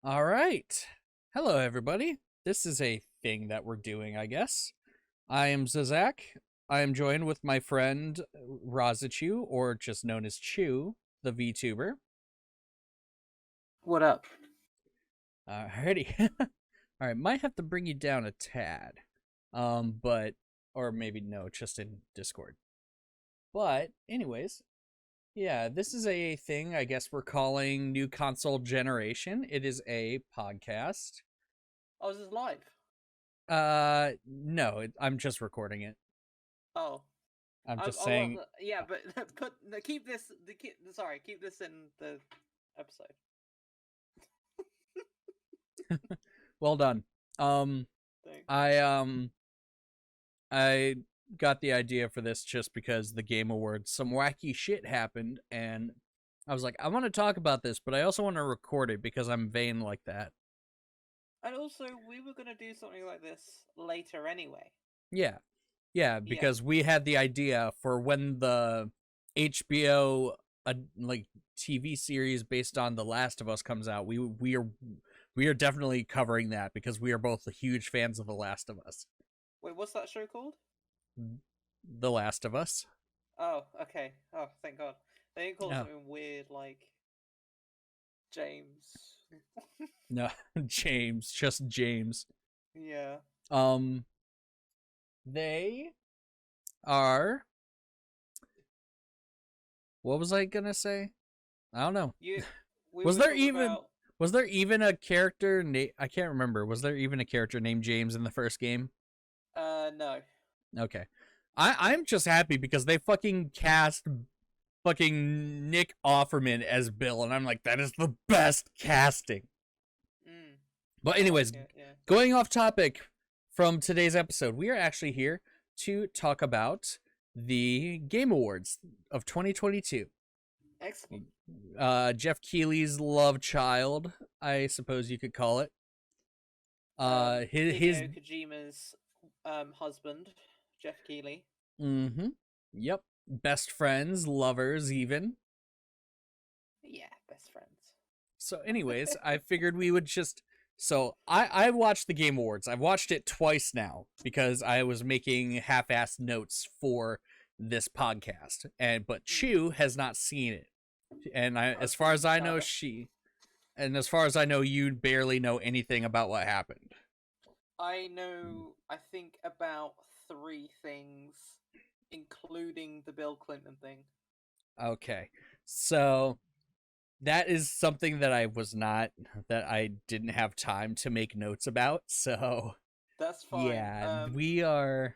All right. Hello, everybody. This is a thing that we're doing, I guess. I am Zazak. I am joined with my friend Rozzachu, or just known as Chew, the VTuber. What up? Alrighty. All right, might have to bring you down a tad. But or maybe no, just in Discord. But anyways, yeah, this is a thing I guess we're calling New Console Generation. It is a podcast. Oh, is this live? No, I'm just recording it. Oh, I'm just well, saying. yeah, but keep this. Keep this in the episode. Well done. Thing. I got the idea for this just because the Game Awards, some wacky shit happened, and I was like, I want to talk about this, but I also want to record it because I'm vain like that. And also, we were gonna do something like this later anyway. Yeah, because we had the idea for when the HBO like TV series based on The Last of Us comes out. We are definitely covering that because we are both huge fans of The Last of Us. Wait, what's that show called? The Last of Us. Oh, okay. Oh, thank God. They didn't call it No, something weird like James. no, James, just James. Yeah. They are. What was I gonna say? I don't know. Was there even a character I can't remember. Was there even a character named James in the first game? No. Okay. I'm just happy because they fucking cast fucking Nick Offerman as Bill, and I'm like, that is the best casting. But anyways, going off topic from today's episode, we are actually here to talk about the Game Awards of 2022. Excellent. Jeff Keighley's love child, I suppose you could call it. His Kojima's husband, Jeff Keighley. Mm-hmm. Yep. Best friends, lovers, even. Yeah, best friends. So, anyways, I figured we would just. So, I watched the Game Awards. I've watched it twice now because I was making half-assed notes for this podcast, but Chew has not seen it, and as far as I know, you barely know anything about what happened. I know, I think, about 3 things, including the Bill Clinton thing. Okay, so that is something that I didn't have time to make notes about, so that's fine. Yeah, we were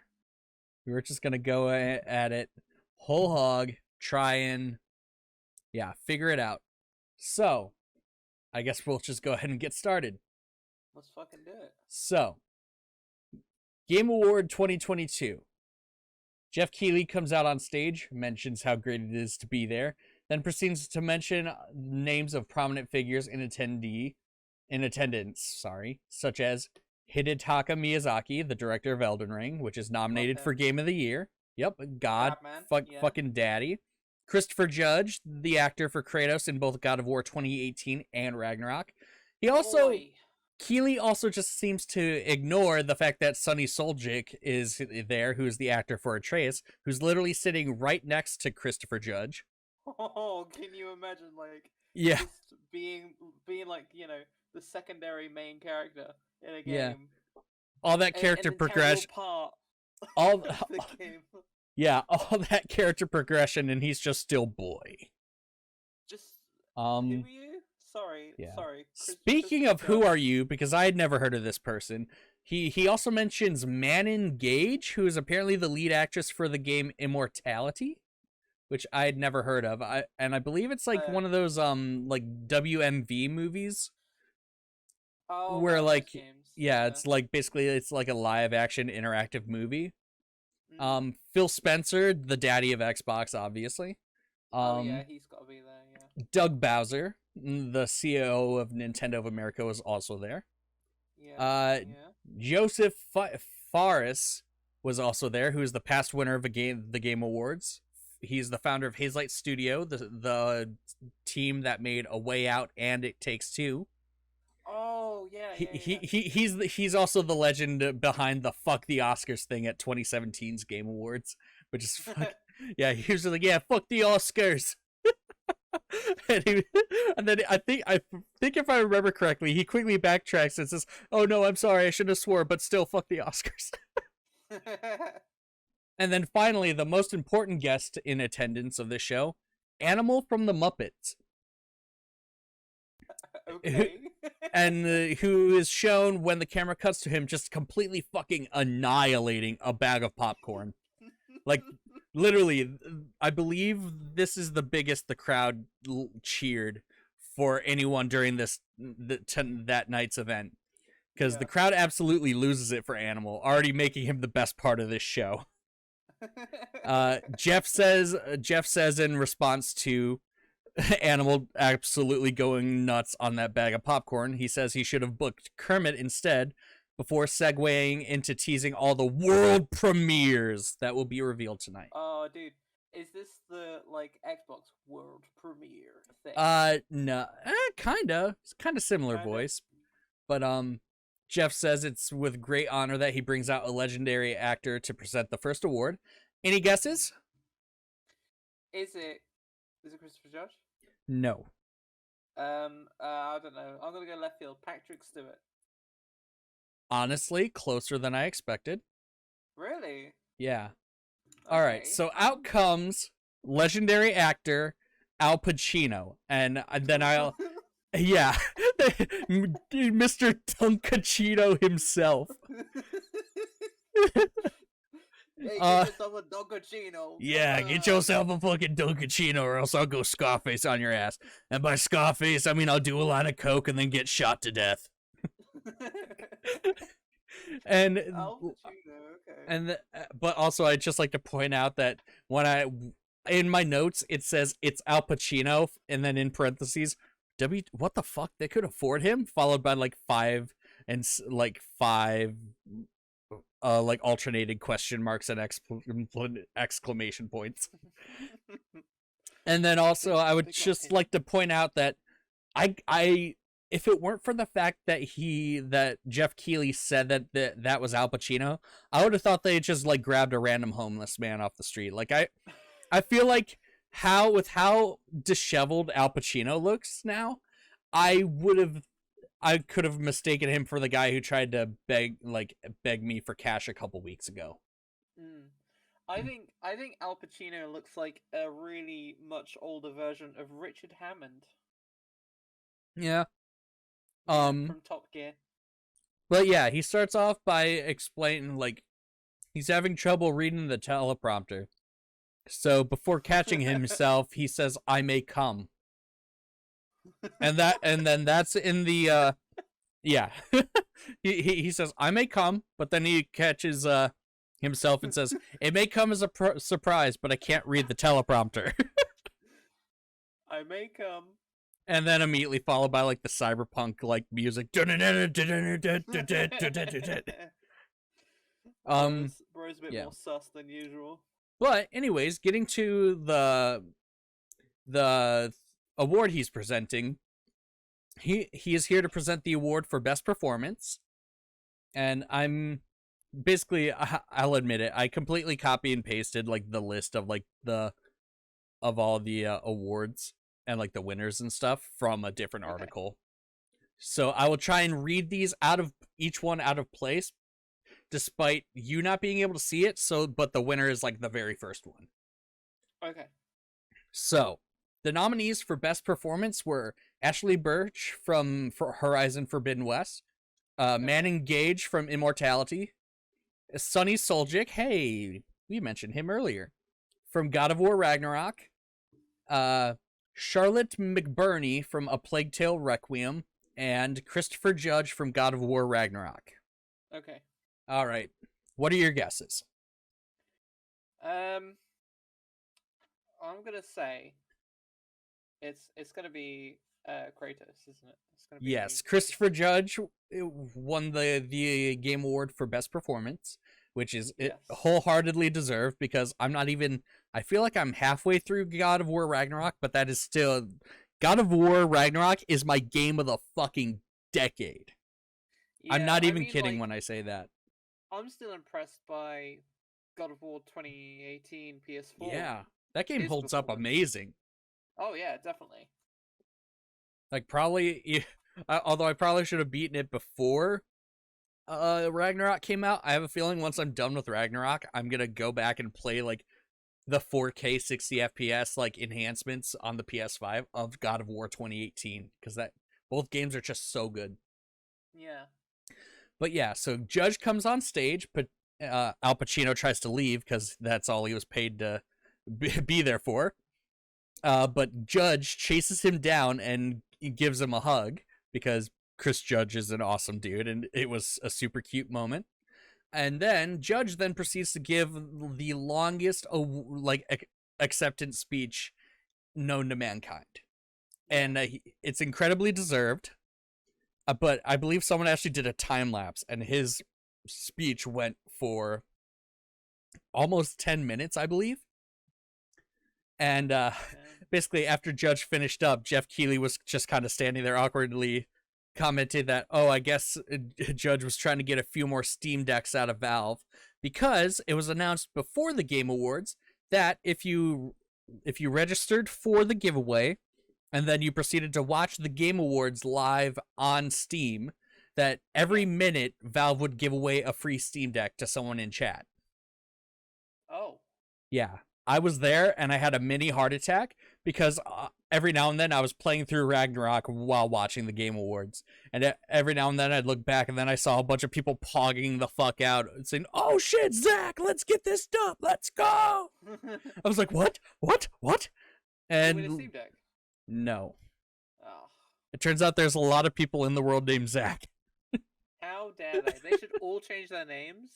just gonna go at it whole hog, try and figure it out. So I guess we'll just go ahead and get started. Let's fucking do it. So, Game Award 2022. Jeff Keighley comes out on stage, mentions how great it is to be there, then proceeds to mention names of prominent figures in attendance, such as Hidetaka Miyazaki, the director of Elden Ring, which is nominated for Game of the Year. Yep, God, fucking daddy. Christopher Judge, the actor for Kratos in both God of War 2018 and Ragnarok. Keighley also just seems to ignore the fact that Sonny Soljic is there, who's the actor for Atreus, who's literally sitting right next to Christopher Judge. Oh, can you imagine, just being like, the secondary main character in a game? Yeah. All that character progression. All the game. Yeah, all that character progression, and he's just still boy. Who are you? Sorry. Speaking of who are you, because I had never heard of this person, he also mentions Manon Gage, who is apparently the lead actress for the game Immortality, which I had never heard of. I believe it's like one of those like WMV movies. Where it's like basically it's like a live action interactive movie. Phil Spencer, the daddy of Xbox, obviously. He's got to be there. Yeah. Doug Bowser, the CEO of Nintendo of America, was also there. Joseph Fares was also there, who is the past winner of the Game Awards. He's the founder of Hazelight Studio, the team that made A Way Out and It Takes Two. He's also the legend behind the "fuck the Oscars" thing at 2017's Game Awards, which is yeah. He was like, yeah, fuck the Oscars. and, and then I think if I remember correctly, he quickly backtracks and says, "Oh no, I'm sorry, I should have swore, but still, fuck the Oscars." And then finally, the most important guest in attendance of this show, Animal from the Muppets. Okay. And who is shown when the camera cuts to him just completely fucking annihilating a bag of popcorn. Like, literally, I believe this is the biggest the crowd cheered for anyone during that night's event. Because the crowd absolutely loses it for Animal, already making him the best part of this show. Jeff says in response to Animal absolutely going nuts on that bag of popcorn, he says he should have booked Kermit instead, before segueing into teasing all the world premieres that will be revealed tonight. Oh, dude, is this the Xbox world premiere thing? No, kinda. It's kind of similar voice, but Jeff says it's with great honor that he brings out a legendary actor to present the first award. Any guesses? Is it Christopher Judge? No. I don't know. I'm gonna go left field. Patrick Stewart. Honestly, closer than I expected. Really? Yeah. Okay. All right. So out comes legendary actor Al Pacino, and then I'll. Yeah, Mr. Dunkachino himself. Hey, get yourself a Dunkachino. Yeah, get yourself a fucking Dunkachino, or else I'll go Scarface on your ass. And by Scarface, I mean I'll do a line of coke and then get shot to death. And okay. And but also I'd just like to point out that when in my notes it says it's Al Pacino, and then in parentheses, what the fuck, they could afford him, followed by five alternating question marks and exclamation points. And then also I would just like to point out that I if it weren't for the fact that Jeff Keighley said that was Al Pacino, I would have thought they just grabbed a random homeless man off the street. I feel like how disheveled Al Pacino looks now, I could have mistaken him for the guy who tried to beg me for cash a couple weeks ago. I think Al Pacino looks like a really much older version of Richard Hammond. Yeah. From Top Gear. But yeah, he starts off by explaining he's having trouble reading the teleprompter. So before catching himself, he says, "I may come." And then that's in the yeah. he says, "I may come," but then he catches himself and says, "It may come as a surprise, but I can't read the teleprompter." I may come. And then immediately followed by the cyberpunk music. Bro's a bit more sus than usual. But anyways, getting to the award he's presenting, he is here to present the award for best performance, and I'm basically, I'll admit it, I completely copy and pasted the list of of all the awards and the winners and stuff from a different article. So I will try and read these each one out of place, despite you not being able to see it. But the winner is the very first one. Okay. So the nominees for best performance were Ashley Birch for Horizon Forbidden West, Manon Gage from Immortality, Sonny Suljic, hey, we mentioned him earlier, from God of War Ragnarok, Charlotte McBurney from A Plague Tale Requiem, and Christopher Judge from God of War Ragnarok. Okay. All right. What are your guesses? I'm gonna say it's gonna be Kratos, isn't it? It's gonna be yes, Christopher Judge won the Game Award for Best Performance, which is wholeheartedly deserved, because I feel like I'm halfway through God of War Ragnarok, but that is still, God of War Ragnarok is my game of the fucking decade. I'm Yeah, not I even mean, kidding like, when I say that. I'm still impressed by God of War 2018 PS4. Yeah, that game His holds up performance. amazing. Oh yeah, definitely. Like probably, although I probably should have beaten it before Ragnarok came out. I have a feeling once I'm done with Ragnarok, I'm gonna go back and play like the 4K 60 FPS like enhancements on the PS5 of God of War 2018 because that both games are just so good. Yeah. But yeah, so Judge comes on stage, but Al Pacino tries to leave because that's all he was paid to be there for. But Judge chases him down and gives him a hug because Chris Judge is an awesome dude, and it was a super cute moment. And then Judge then proceeds to give the longest acceptance speech known to mankind, and it's incredibly deserved. But I believe someone actually did a time lapse, and his speech went for almost 10 minutes, I believe. And basically, after Judge finished up, Jeff Keighley was just kind of standing there awkwardly, commented that, oh, I guess Judge was trying to get a few more Steam Decks out of Valve because it was announced before the Game Awards that if you registered for the giveaway and then you proceeded to watch the Game Awards live on Steam, that every minute Valve would give away a free Steam Deck to someone in chat. Oh. Yeah. I was there and I had a mini heart attack because every now and then I was playing through Ragnarok while watching the Game Awards. And every now and then I'd look back and then I saw a bunch of people pogging the fuck out and saying, oh shit, Zach, let's get this done. Let's go. I was like, what? And win a And Steam Deck. no. Oh. It turns out there's a lot of people in the world named Zach. How dare they? They should all change their names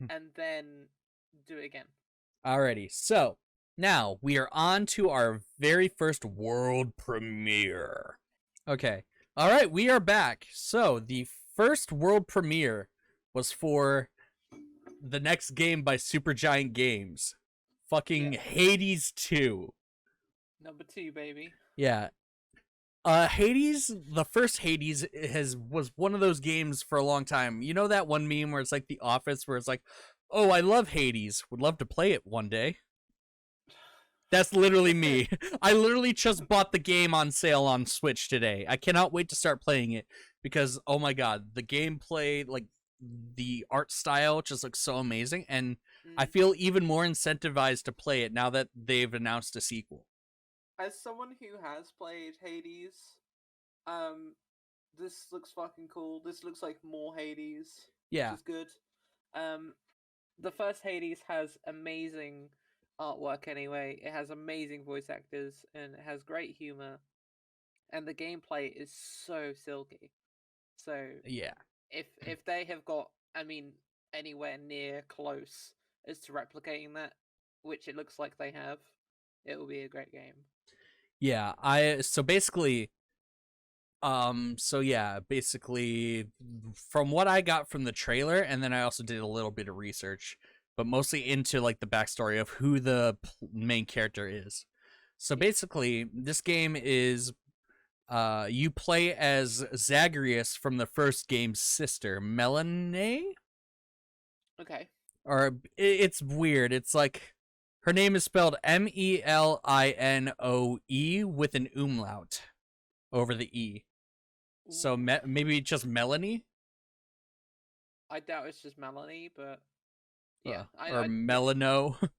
and then do it again. Alrighty, so now we are on to our very first world premiere. Okay, alright, we are back. So the first world premiere was for the next game by Supergiant Games. Fucking Hades 2. Number 2, baby. Yeah. Hades, the first Hades was one of those games for a long time. You know that one meme where it's like The Office where it's like, oh, I love Hades. Would love to play it one day. That's literally me. I literally just bought the game on sale on Switch today. I cannot wait to start playing it because, oh my god, the gameplay, like, the art style just looks so amazing, and I feel even more incentivized to play it now that they've announced a sequel. As someone who has played Hades, this looks fucking cool. This looks like more Hades, Yeah. which is good. The first Hades has amazing artwork anyway. It has amazing voice actors and it has great humor. And the gameplay is so silky. So yeah, if they have got, I mean, anywhere near close as to replicating that, which it looks like they have, it will be a great game. Yeah, basically from what I got from the trailer, and then I also did a little bit of research, but mostly into like the backstory of who the main character is. So basically, this game is you play as Zagreus from the first game's sister, Melanie? Okay. Or it's weird. It's like her name is spelled Melinoe with an umlaut over the E. So maybe just Melanie? I doubt it's just Melanie, but yeah. Or Melanoma.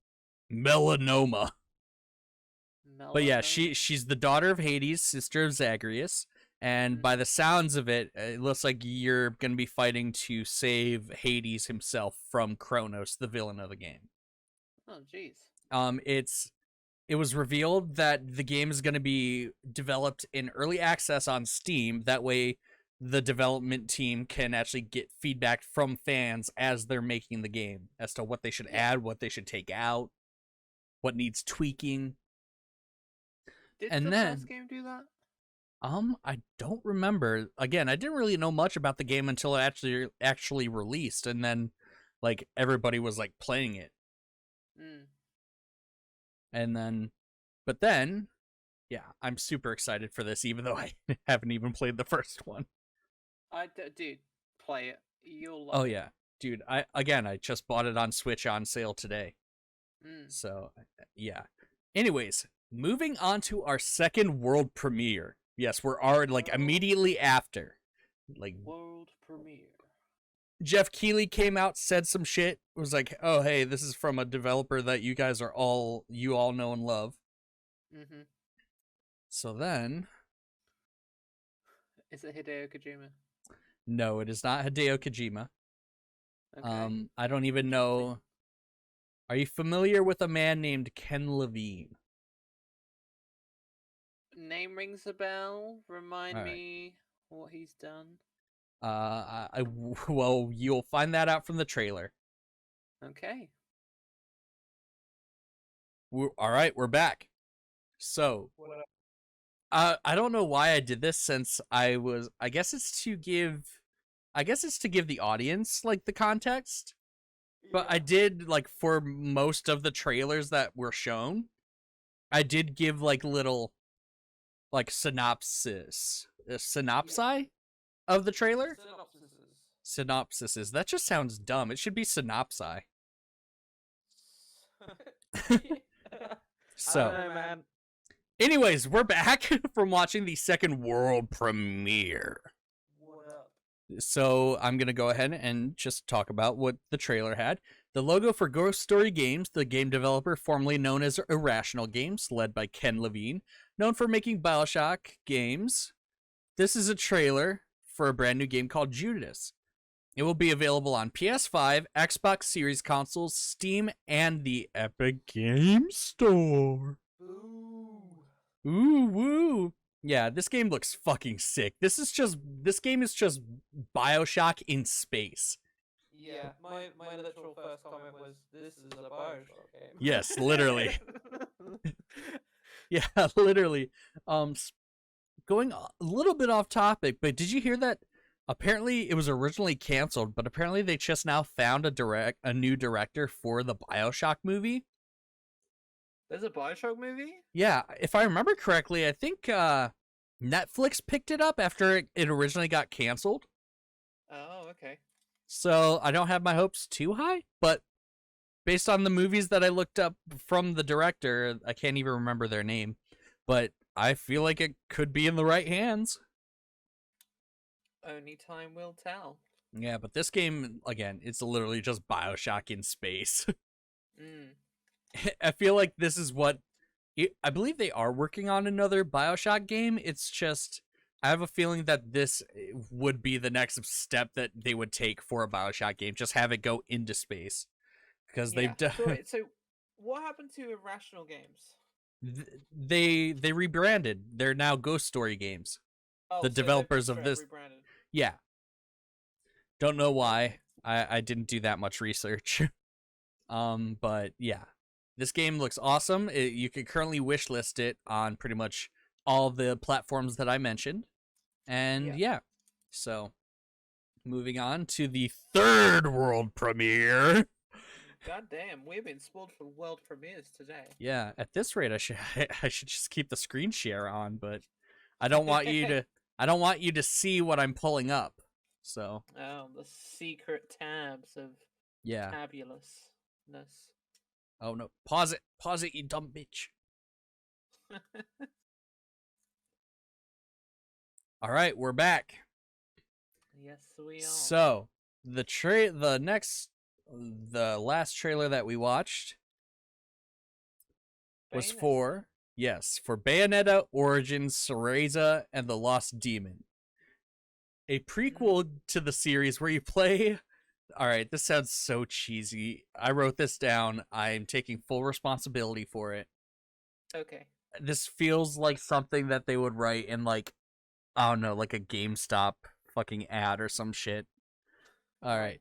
But yeah, she's the daughter of Hades, sister of Zagreus, and by the sounds of it, it looks like you're going to be fighting to save Hades himself from Kronos, the villain of the game. Oh, jeez. It was revealed that the game is going to be developed in early access on Steam. That way, the development team can actually get feedback from fans as they're making the game as to what they should add, what they should take out, what needs tweaking. Did the first game do that? I don't remember. Again, I didn't really know much about the game until it actually released, and then like everybody was like playing it. And then, but then, yeah, I'm super excited for this, even though I haven't even played the first one. Dude, play it. You'll love Oh it. yeah, dude. I just bought it on Switch on sale today. Mm. So yeah. Anyways, moving on to our second world premiere. Yes, we're already like immediately after. Like World premiere. Jeff Keighley came out, said some shit. Was like, "Oh hey, this is from a developer that you guys are all know and love." Mm-hmm. So then, Is it Hideo Kojima? no, it is not Hideo Kojima. Okay. I don't even Interesting. know. Are you familiar with a man named Ken Levine? Name rings a bell. All Remind right. me what he's done. Well, you'll find that out from the trailer. Okay. All right, we're back. So, I don't know why I did this since I guess it's to give the audience like the context. But I did like for most of the trailers that were shown, I did give like little like synopsi of the trailer. Synopsises. That just sounds dumb. It should be synopsi. I So, don't know, man. anyways, we're back from watching the second world premiere. What up? So I'm going to go ahead and just talk about what the trailer had. The logo for Ghost Story Games, the game developer formerly known as Irrational Games, led by Ken Levine, known for making BioShock games. This is a trailer for a brand new game called Judas. It will be available on PS5, Xbox Series consoles, Steam, and the Epic Game Store. Ooh. Ooh, woo. Yeah, this game looks fucking sick. This game is just BioShock in space. Yeah, my literal first comment was, "This is a Bioshock game." Yes, literally. Yeah, literally. Going a little bit off topic, but did you hear that apparently it was originally canceled, but apparently they just now found a new director for the BioShock movie? There's a Bioshock movie? Yeah, if I remember correctly, I think Netflix picked it up after it originally got canceled. Oh, okay. So I don't have my hopes too high, but based on the movies that I looked up from the director, I can't even remember their name, but I feel like it could be in the right hands. Only time will tell. Yeah, but this game, again, it's literally just BioShock in space. Mm. I feel like this is what I believe they are working on another BioShock game. It's just I have a feeling that this would be the next step that they would take for a BioShock game. Just have it go into space because Yeah. they've done. So what happened to Irrational Games? They rebranded. They're now Ghost Story Games. Oh, The so developers they've of this. rebranded. Yeah. Don't know why. I didn't do that much research. But yeah. This game looks awesome. You can currently wishlist it on pretty much all the platforms that I mentioned. And yeah. So moving on to the third world premiere. God damn, we've been spoiled for world premieres today. Yeah, at this rate I should just keep the screen share on, but I don't want you to see what I'm pulling up. So Oh, the secret tabs of yeah. tabulousness. Oh no. Pause it, you dumb bitch. All right, we're back. Yes, we are. So, the last trailer that we watched was for Bayonetta Origins Cereza and the Lost Demon. A prequel to the series where you play. All right, this sounds so cheesy. I wrote this down. I'm taking full responsibility for it. Okay. This feels like something that they would write in like, I don't know, like a GameStop fucking ad or some shit. All right.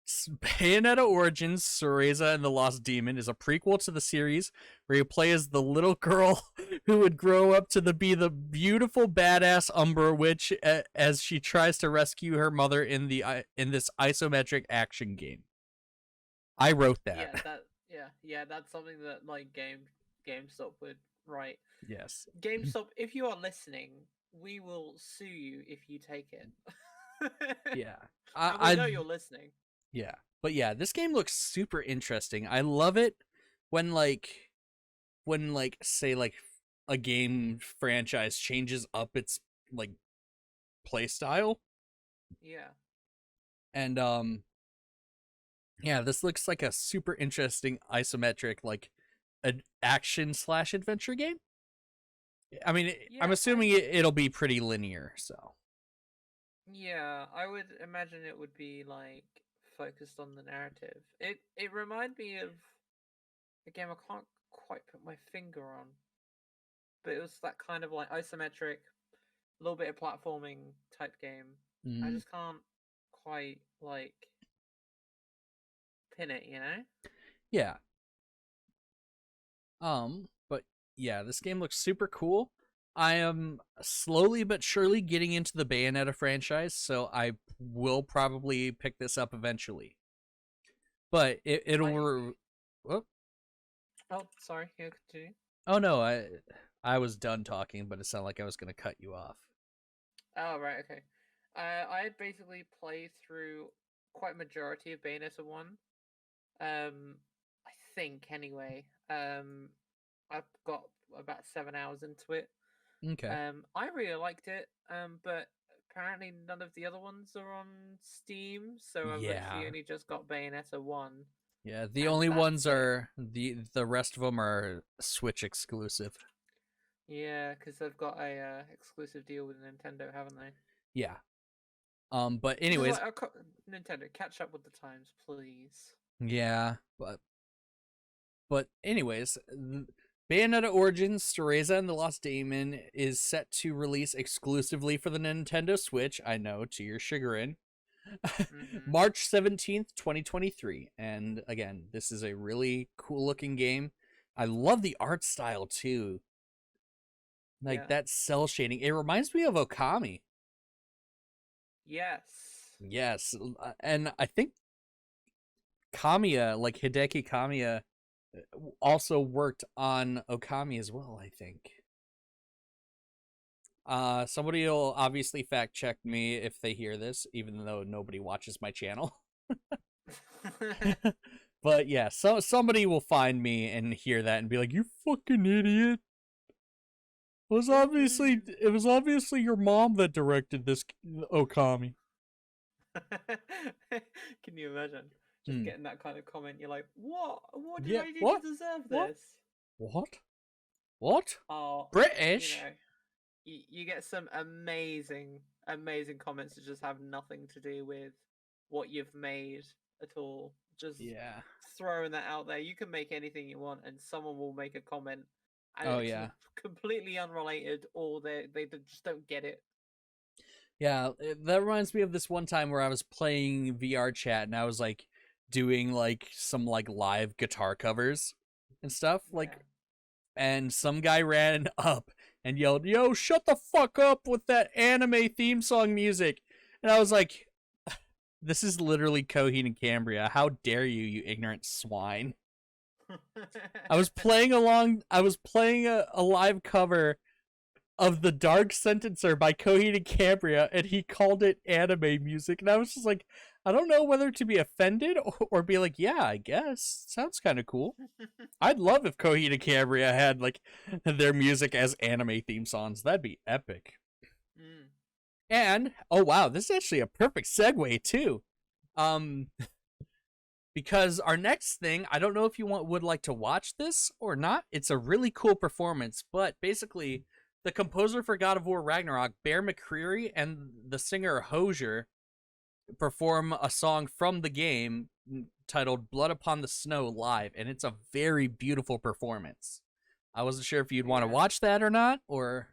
Bayonetta Origins, Cereza and the Lost Demon is a prequel to the series where you play as the little girl who would grow up to be the beautiful badass Umbra Witch as she tries to rescue her mother in this isometric action game. I wrote that. Yeah, that's something that like GameStop would write. Yes. GameStop, if you are listening, we will sue you if you take it. Yeah. And we I know you're listening. yeah. But yeah, this game looks super interesting. I love it when say like a game franchise changes up its like play style. Yeah. And yeah, this looks like a super interesting isometric like an action slash adventure game. I mean, I'm Yeah, assuming it'll be pretty linear, so. yeah, I would imagine it would be like focused on the narrative. It reminded me of a game I can't quite put my finger on, but it was that kind of like isometric, a little bit of platforming type game. I Mm, just can't quite like pin it, you know? yeah. But yeah, this game looks super cool. I am slowly but surely getting into the Bayonetta franchise, so I will probably pick this up eventually. But I oh, oh sorry, yeah, continue. oh no, I was done talking, but it sounded like I was going to cut you off. Oh right, okay. I had basically played through quite a majority of Bayonetta 1. I think anyway. I've got about 7 hours into it. Okay. I really liked it. But apparently none of the other ones are on Steam, so I've Yeah. literally only just got Bayonetta 1, Yeah, the and only ones that's it. are the rest of them are Switch exclusive. Yeah, because they've got a exclusive deal with Nintendo, haven't they? Yeah. But Which is anyways, like, Nintendo, catch up with the times, please. yeah, but anyways, Bayonetta Origins: Cereza and the Lost Daemon is set to release exclusively for the Nintendo Switch. I know, to your chagrin. Mm-hmm. March 17th, 2023. And again, this is a really cool looking game. I love the art style too. Like Yeah. that cell shading. It reminds me of Okami. Yes. Yes. And I think Kamiya, like Hideki Kamiya, also worked on Okami as well, I think. Somebody will obviously fact check me if they hear this, even though nobody watches my channel. But yeah, so somebody will find me and hear that and be like, "You fucking idiot! It was obviously your mom that directed this Okami." Can you imagine just Hmm. getting that kind of comment? You're like, what? What did Yeah. I do to What? deserve What? this? What? What? Oh, you British? know, you get some amazing, amazing comments that just have nothing to do with what you've made at all. Just Yeah. throwing that out there. You can make anything you want, and someone will make a comment, and Oh it's yeah. completely unrelated, or they just don't get it. Yeah, that reminds me of this one time where I was playing VR chat and I was like doing like some like live guitar covers and stuff Yeah. and some guy ran up and yelled, "Yo, shut the fuck up with that anime theme song music." And I was like, "This is literally Coheed and Cambria. How dare you, you ignorant swine." I was playing a live cover of The Dark Sentencer by Coheed and Cambria, and he called it anime music. And I was just like, I don't know whether to be offended or be like, yeah, I guess. Sounds kind of cool. I'd love if Coheed and Cambria had like their music as anime theme songs. That'd be epic. Mm. And oh wow, this is actually a perfect segue too. Um because our next thing, I don't know if you would like to watch this or not. It's a really cool performance, but basically the composer for God of War Ragnarok, Bear McCreary, and the singer Hosier perform a song from the game titled Blood Upon the Snow live, and it's a very beautiful performance. I wasn't sure if you'd want to Yeah. watch that or not, or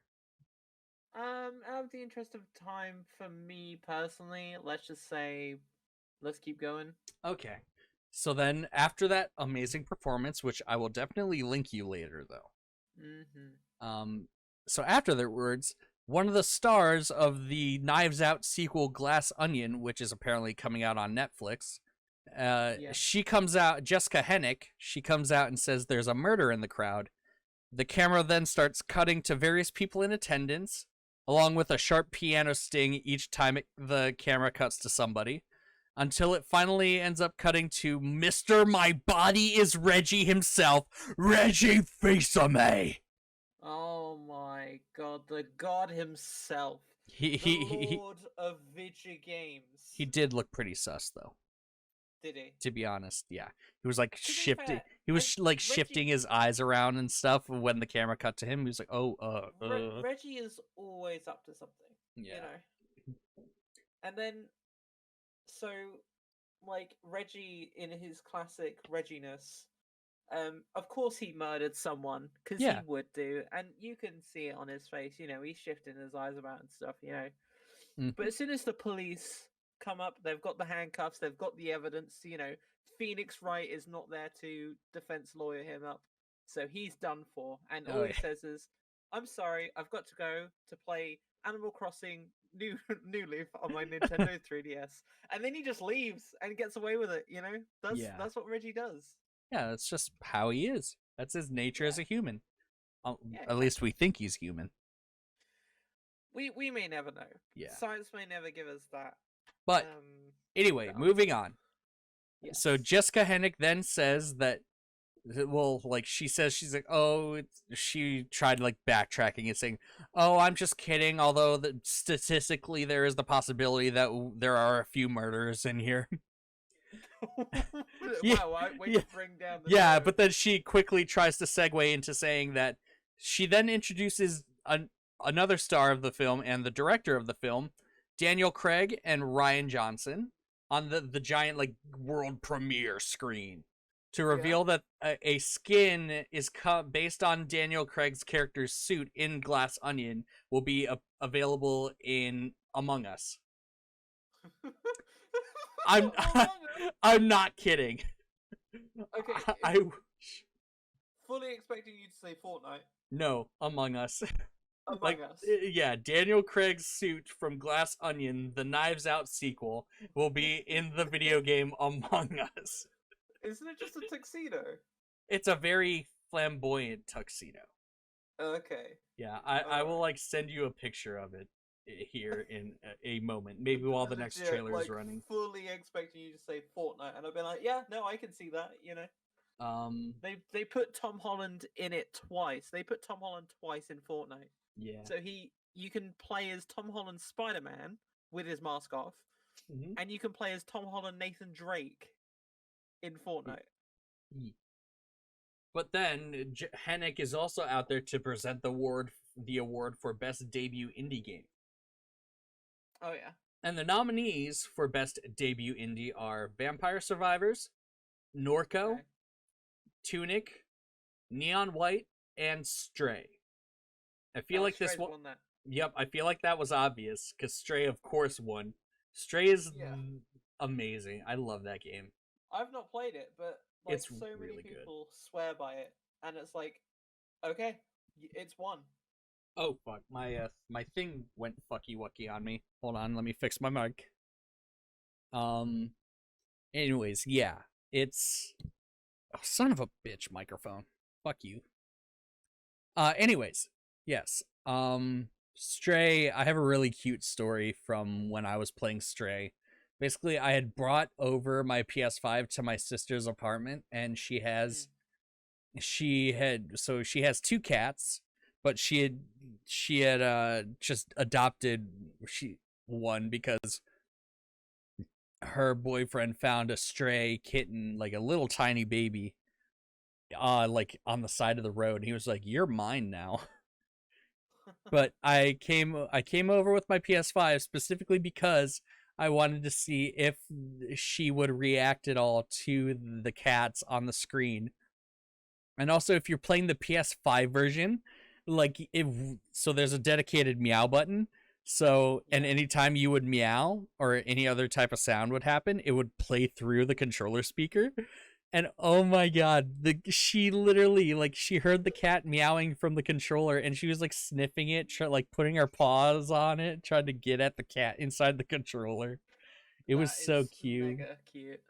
Out of the interest of time, for me personally, let's just say, let's keep going. okay. So then after that amazing performance, which I will definitely link you later though. Mm-hmm. So after their words, one of the stars of the Knives Out sequel Glass Onion, which is apparently coming out on Netflix, Yeah. she comes out, Jessica Hennick, she comes out and says there's a murder in the crowd. The camera then starts cutting to various people in attendance. along with a sharp piano sting each time the camera cuts to somebody, until it finally ends up cutting to Mr. My Body is Reggie himself, Reggie Fils-Aimé. Oh my god, the god himself. He, The he, he, lord of video games. he did look pretty sus, though. Did he? To be honest, yeah. He was like To be shifting. fair, He was like shifting Reggie, his eyes around and stuff when the camera cut to him. He was like, "Oh, Reggie is always up to something, you yeah, know. And then, so, like, Reggie in his classic Regginess, of course he murdered someone, because yeah." he would do, and you can see it on his face, you know, he's shifting his eyes about and stuff, you know. But as soon as the police come up, they've got the handcuffs, they've got the evidence, you know, Phoenix Wright is not there to defense lawyer him up, so he's done for, and all Oh he yeah, says is, "I'm sorry, I've got to go to play Animal Crossing New Leaf on my Nintendo 3DS," and then he just leaves and gets away with it. You know, yeah, that's what Reggie does. yeah. That's just how he is. That's his nature as Yeah, a human. yeah, At least we exactly. think he's human. We may never know. Yeah. Science may never give us that. But Um, anyway, the moving answer. on. So Yes. Jessica Hennick then says that, well, like she says, she's like, oh, she tried like backtracking and saying, oh, I'm just kidding. Although statistically, there is the possibility that there are a few murders in here. Yeah, Wow, way yeah, to bring down the yeah. tone. But then she quickly tries to segue into saying that she then introduces another star of the film and the director of the film, Daniel Craig and Ryan Johnson, on the giant like world premiere screen to Yeah. reveal that a skin is based on Daniel Craig's character's suit in Glass Onion will be available in Among Us. I'm Among Us. I'm not kidding. Okay, I fully expecting you to say Fortnite. no, Among Us. Like, Among Us. yeah, Daniel Craig's suit from Glass Onion, the Knives Out sequel, will be in the video game Among Us. Isn't it just a tuxedo? It's a very flamboyant tuxedo. Okay. Yeah, I will Alright. like send you a picture of it here in a moment, maybe while the next Legit, trailer is like, running. fully expecting you to say Fortnite, and I've been like, yeah, no, I can see that, you know. Um, They put Tom Holland in it twice. They put Tom Holland twice in Fortnite. yeah. So you can play as Tom Holland Spider-Man with his mask off, Mm-hmm. and you can play as Tom Holland Nathan Drake in Fortnite. But then Hennick is also out there to present the award for best debut indie game. Oh yeah. And the nominees for best debut indie are Vampire Survivors, Norco, Okay. Tunic, Neon White, and Stray. I feel like this Stray's one. won that. Yep, I feel like that was obvious because Stray, of course, won. Stray is Yeah. amazing. I love that game. I've not played it, but like It's so many really good. people swear by it, and it's like, okay, it's one. Oh fuck, my thing went fucky wucky on me. Hold on, let me fix my mic. Anyways, yeah, it's son of a bitch microphone. Fuck you. Anyways, yes. Stray, I have a really cute story from when I was playing Stray. Basically, I had brought over my PS5 to my sister's apartment, and she has two cats, but she had just adopted one because her boyfriend found a stray kitten, like a little tiny baby, like on the side of the road, and he was like, "You're mine now." But I came over with my PS5 specifically because I wanted to see if she would react at all to the cats on the screen. And also, if you're playing the PS5 version, like so there's a dedicated meow button. So, and Yeah. anytime you would meow or any other type of sound would happen, it would play through the controller speaker. And oh my god, she literally, like, she heard the cat meowing from the controller, and she was like sniffing it, like putting her paws on it, trying to get at the cat inside the controller. It was That so is cute. mega cute.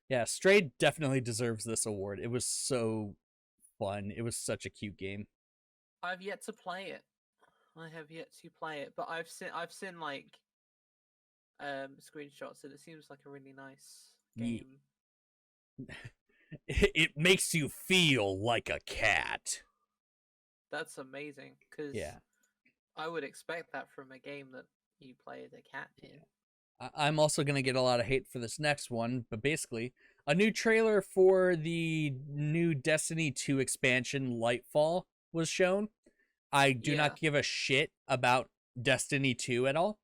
Yeah, Stray definitely deserves this award. It was so fun. It was such a cute game. I've yet to play it. I have yet to play it, but I've seen like screenshots, and it seems like a really nice Ye- game. It makes you feel like a cat. That's amazing because Yeah. I would expect that from a game that you play as a cat in. I'm also going to get a lot of hate for this next one, but basically, a new trailer for the new Destiny 2 expansion, Lightfall, was shown. I do Yeah. not give a shit about Destiny 2 at all,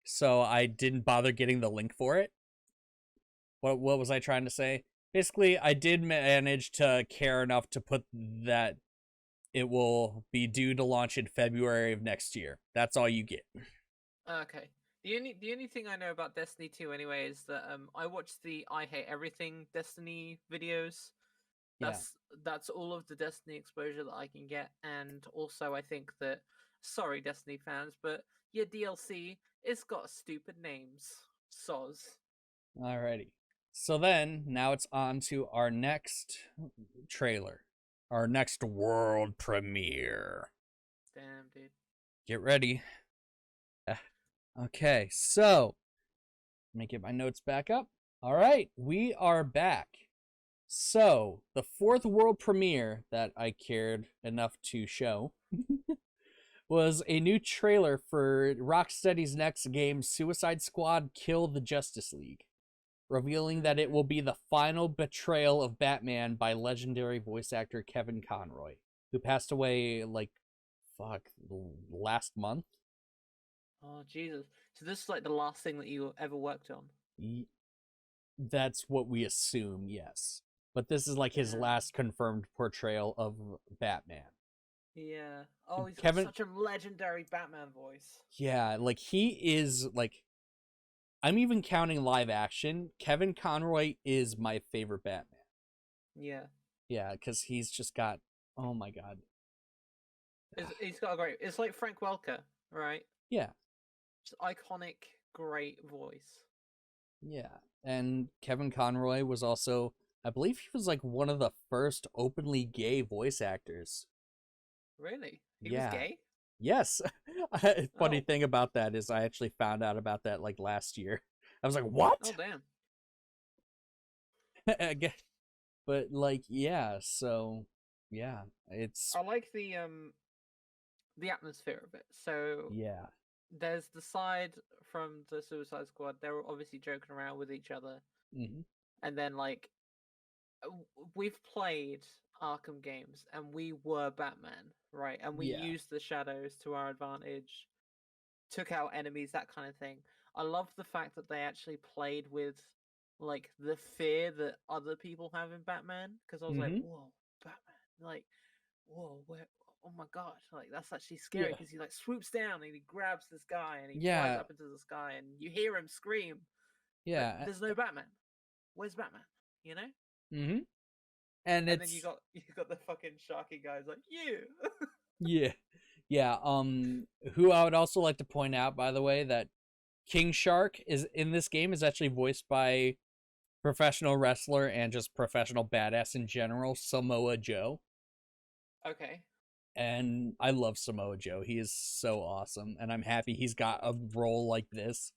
so I didn't bother getting the link for it. What was I trying to say? Basically, I did manage to care enough to put that it will be due to launch in February of next year. That's all you get. Okay. The only thing I know about Destiny 2 anyway is that I watched the I Hate Everything Destiny videos. Yeah. That's all of the Destiny exposure that I can get, and also I think that, sorry Destiny fans, but your DLC, it's got stupid names. Soz. Alrighty. So then, now it's on to our next trailer. Our next world premiere. Damn, dude. Get ready. Okay, so let me get my notes back up. All right, we are back. So, the fourth world premiere that I cared enough to show was a new trailer for Rocksteady's next game, Suicide Squad Kill the Justice League, revealing that it will be the final betrayal of Batman by legendary voice actor Kevin Conroy, who passed away last month. Oh Jesus! So this is like the last thing that you ever worked on. That's what we assume, yes. But this is like his Yeah. last confirmed portrayal of Batman. Yeah. Oh, he's Kevin, got such a legendary Batman voice. yeah, like he is like, I'm even counting live action. Kevin Conroy is my favorite Batman. Yeah. Yeah, because he's just got, oh my god. He's got a great. It's like Frank Welker, right? Yeah, Just iconic, great voice. yeah. And Kevin Conroy was also, I believe he was like one of the first openly gay voice actors. Really? He was Yeah. gay? Yes. Funny Oh. thing about that is I actually found out about that like last year. I was like, what? Oh damn. Again. But like, yeah, so yeah, it's I like the atmosphere of it. So yeah. there's the side from the Suicide Squad. They're obviously joking around with each other, Hmm. and then like we've played Arkham games, and we were Batman, right? And we Yeah. used the shadows to our advantage, took out enemies, that kind of thing. I love the fact that they actually played with like the fear that other people have in Batman, because I was like, Hmm. whoa, Batman, like, whoa, where? Oh my god, like that's actually scary Yeah. because he like swoops down and he grabs this guy and he flies Yeah. up into the sky and you hear him scream, but Yeah. there's no Batman. Where's Batman? You know? Hmm. And And then you it's got you got the fucking Sharky guys like you. yeah. Yeah, who I would also like to point out, by the way, that King Shark is in this game is actually voiced by professional wrestler and just professional badass in general, Samoa Joe. Okay. And I love Samoa Joe. He is so awesome, and I'm happy he's got a role like this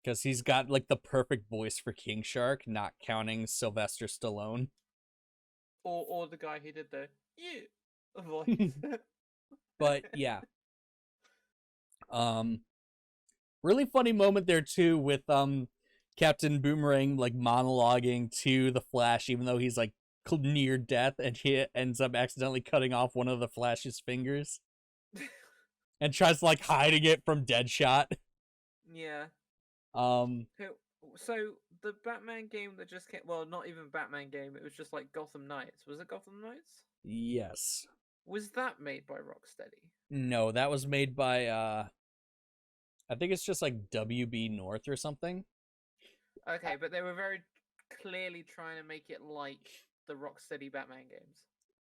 because he's got like the perfect voice for King Shark, not counting Sylvester Stallone. Or the guy who did the you voice. But yeah, um, really funny moment there too with Captain Boomerang like monologuing to the Flash, even though he's like near death, and he ends up accidentally cutting off one of the Flash's fingers and tries like hiding it from Deadshot. Yeah. Um, So the Batman game that just came, well, not even Batman game, it was just like Gotham Knights. Was it Gotham Knights? yes. Was that made by Rocksteady? No, that was made by I think it's just like WB North or something. Okay, but they were very clearly trying to make it like the Rocksteady Batman games.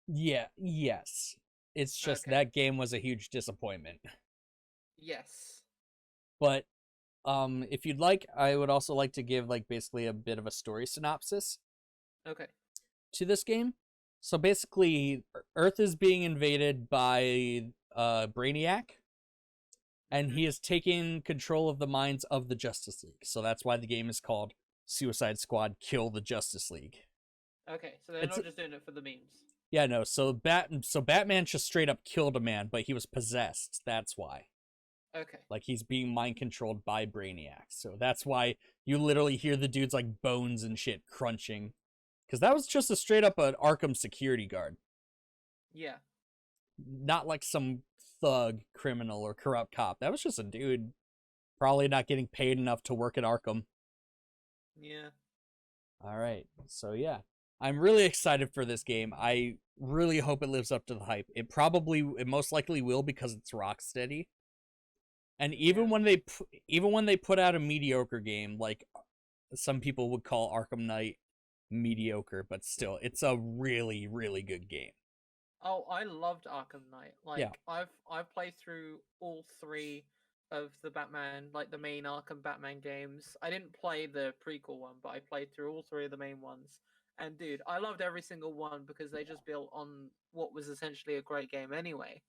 Yeah, yes. It's just Okay. that game was a huge disappointment. Yes. But if you'd like, I would also like to give like basically a bit of a story synopsis Okay. to this game. So basically, Earth is being invaded by Brainiac, and Mhm. he has taken control of the minds of the Justice League. So that's why the game is called Suicide Squad: Kill the Justice League. Okay, so they're It's not just doing it for the memes. yeah, no. So Batman just straight up killed a man, but he was possessed. That's why. Okay. Like he's being mind controlled by Brainiac. So that's why you literally hear the dude's like bones and shit crunching. Because that was just a straight up an Arkham security guard. Yeah. Not like some thug, criminal, or corrupt cop. That was just a dude probably not getting paid enough to work at Arkham. Yeah. All right. So yeah. I'm really excited for this game. I really hope it lives up to the hype. It most likely will because it's Rocksteady. And Yeah. even when they put out a mediocre game, like some people would call Arkham Knight mediocre, but still, it's a really really good game. Oh, I loved Arkham Knight. Yeah. Like I've played through all three of the Batman, like the main Arkham Batman games. I didn't play the prequel one, but I played through all three of the main ones. And dude, I loved every single one because they just built on what was essentially a great game anyway.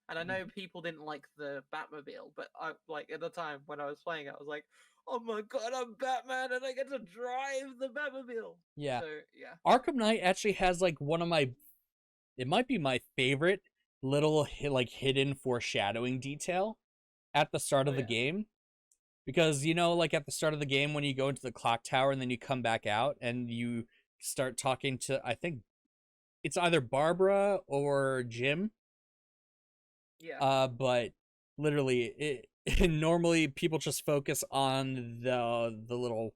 And I know people didn't like the Batmobile, but I like at the time when I was playing it, I was like, "Oh my god, I'm Batman and I get to drive the Batmobile." Yeah. So yeah, Arkham Knight actually has like one of my it might be my favorite little like hidden foreshadowing detail at the start oh of the yeah, game, because like at the start of the game when you go into the clock tower and then you come back out and you start talking to, I think it's either Barbara or Jim. yeah. But literally normally people just focus on the little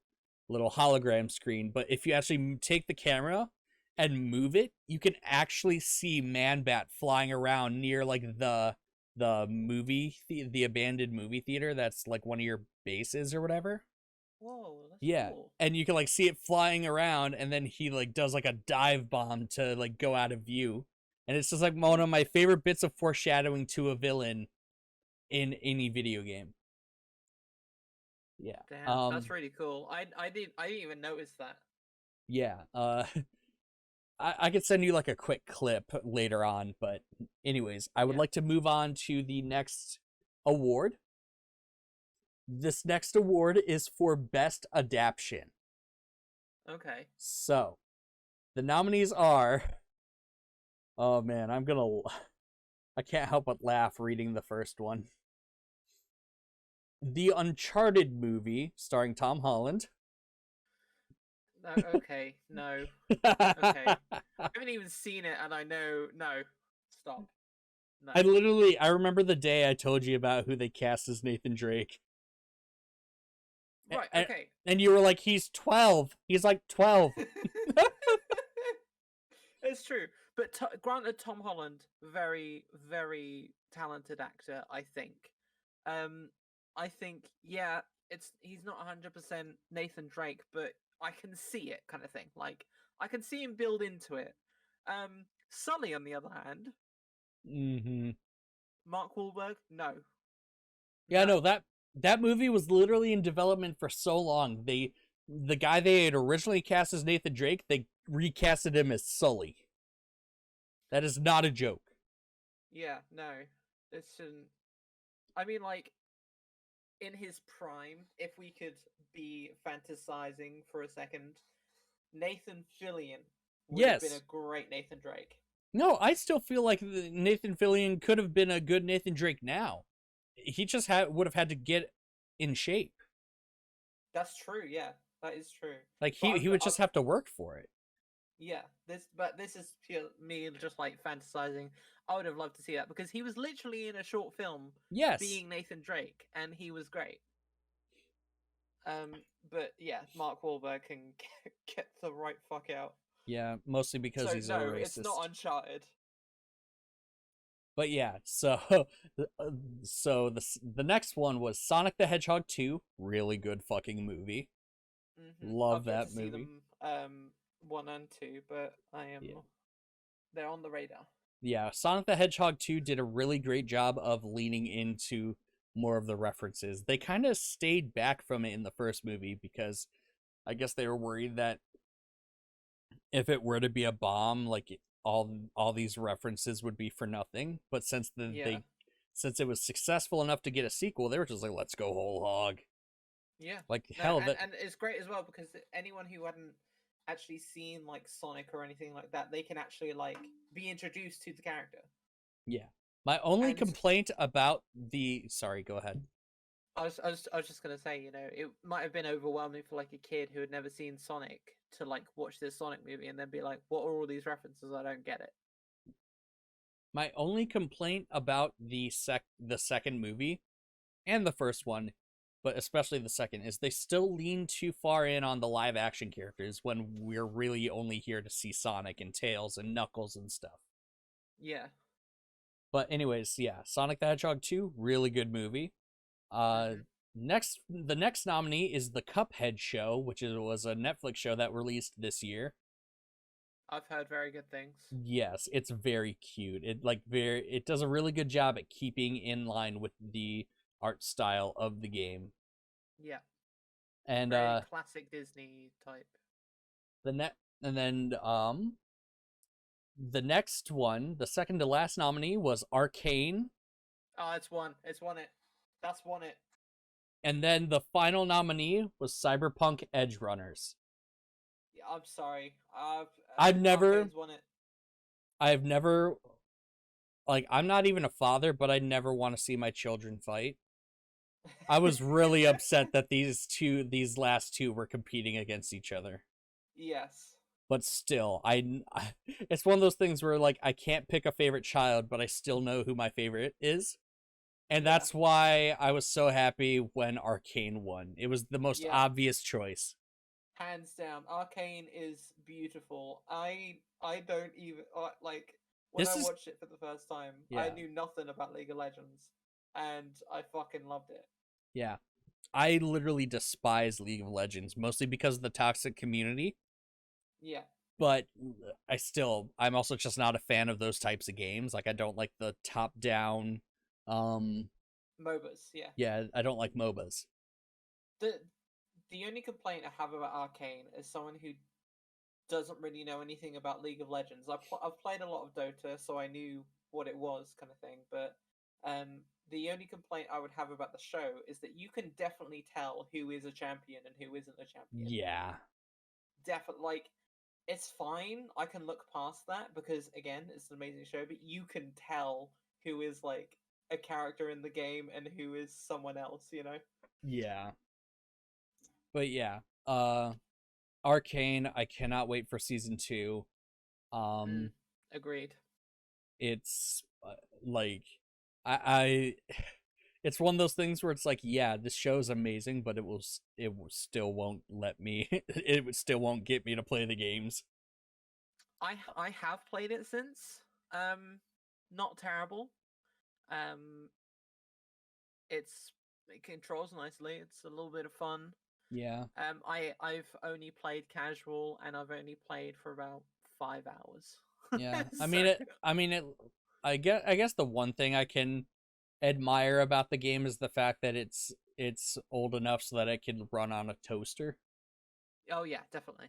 hologram screen, but if you actually take the camera and move it, you can actually see Man Bat flying around near like the abandoned movie theater that's like one of your bases or whatever. Whoa, that's Yeah. cool. And you can like see it flying around, and then he like does like a dive bomb to like go out of view. And it's just like one of my favorite bits of foreshadowing to a villain in any video game. Yeah. Damn, that's really cool. I didn't even notice that. Yeah. I could send you like a quick clip later on, but anyways, I would Yeah. like to move on to the next award. This next award is for best adaptation. Okay. So, the nominees are, oh man, I can't help but laugh reading the first one. The Uncharted movie starring Tom Holland. No, okay. No. Okay. I haven't even seen it, and I know. No. Stop. No. I remember the day I told you about who they cast as Nathan Drake. Right. And, Okay. and you were like, he's 12. He's like 12. It's true, but granted, Tom Holland, very, very talented actor. I think. Um, I think, yeah, he's not 100% Nathan Drake, but I can see it, kind of thing. Like I can see him build into it. Sully, on the other hand, Mm-hmm. Mark Wahlberg, no, Yeah, no, no, that movie was literally in development for so long. The guy they had originally cast as Nathan Drake, they recasted him as Sully. That is not a joke. yeah, no. This shouldn't. I mean, like in his prime, if we could be fantasizing for a second, Nathan Fillion would have been a Yes. great Nathan Drake. No, I still feel like Nathan Fillion could have been a good Nathan Drake now. He just would have had to get in shape. That's true. Yeah, that is true. Like But he would just have to work for it. yeah, this is pure me just like fantasizing. I would have loved to see that because he was literally in a short film Yes. being Nathan Drake, and he was great. But yeah, Mark Wahlberg can get the right fuck out. Yeah, mostly because So he's a no, it's not racist. Uncharted. But yeah, so the next one was Sonic the Hedgehog 2, really good fucking movie. Love I've yet to that see movie. them one and two, but I am Yeah. they're on the radar. Yeah, Sonic the Hedgehog 2 did a really great job of leaning into more of the references. They kind of stayed back from it in the first movie because I guess they were worried that if it were to be a bomb, like all these references would be for nothing. But since Yeah. since it was successful enough to get a sequel, they were just like, let's go whole hog. Yeah. Like No, hell, that and it's great as well because anyone who hadn't actually seen like Sonic or anything like that, they can actually like be introduced to the character. yeah. My only And complaint about the sorry, go ahead. I was just gonna say, you know, it might have been overwhelming for like a kid who had never seen Sonic to like watch this Sonic movie and then be like, "What are all these references? I don't get it." My only complaint about the second movie and the first one, but especially the second, is they still lean too far in on the live action characters when we're really only here to see Sonic and Tails and Knuckles and stuff. Yeah. But anyways, yeah, Sonic the Hedgehog 2, really good movie. Uh Hmm. the next nominee is the Cuphead show, which was a Netflix show that released this year. I've heard very good things. Yes, it's very cute. It does a really good job at keeping in line with the art style of the game. Yeah. And Very classic Disney type. the net and then the next one, the second to last nominee was Arcane, Oh, it's won. It's won it. That's won it. and then the final nominee was Cyberpunk Edge Runners. Yeah, I'm sorry. I've never Arcane's won it. I've never like I'm not even a father, but I never want to see my children fight. I was really upset that these last two were competing against each other. Yes. But still, it's one of those things where like I can't pick a favorite child, but I still know who my favorite is. And Yeah. that's why I was so happy when Arcane won. It was the most Yeah. obvious choice. Hands down, Arcane is beautiful. I don't even like when I This is watched it for the first time. I yeah. knew nothing about League of Legends, and I fucking loved it. Yeah. I literally despise League of Legends, mostly because of the toxic community. Yeah. But I'm also just not a fan of those types of games. Like I don't like the top down MOBAs. Yeah. yeah, I don't like MOBAs. The the only complaint I have about Arcane is someone who doesn't really know anything about League of Legends. I've played a lot of Dota, so I knew what it was, kind of thing. But the only complaint I would have about the show is that you can definitely tell who is a champion and who isn't a champion. Yeah. Definitely, like it's fine. I can look past that because again, it's an amazing show. But you can tell who is like a character in the game and who is someone else. You know. Yeah. But yeah, Arcane, I cannot wait for season 2. Mm, Um agreed. it's like I it's one of those things where it's like, yeah, this show's amazing, but still won't let me still won't get me to play the games. I have played it since. Not terrible. Um, it controls nicely. It's a little bit of fun. Yeah. I've only played casual and I've only played for about 5 hours. Yeah. So I mean it I guess the one thing I can admire about the game is the fact that it's old enough so that it can run on a toaster. oh yeah, definitely,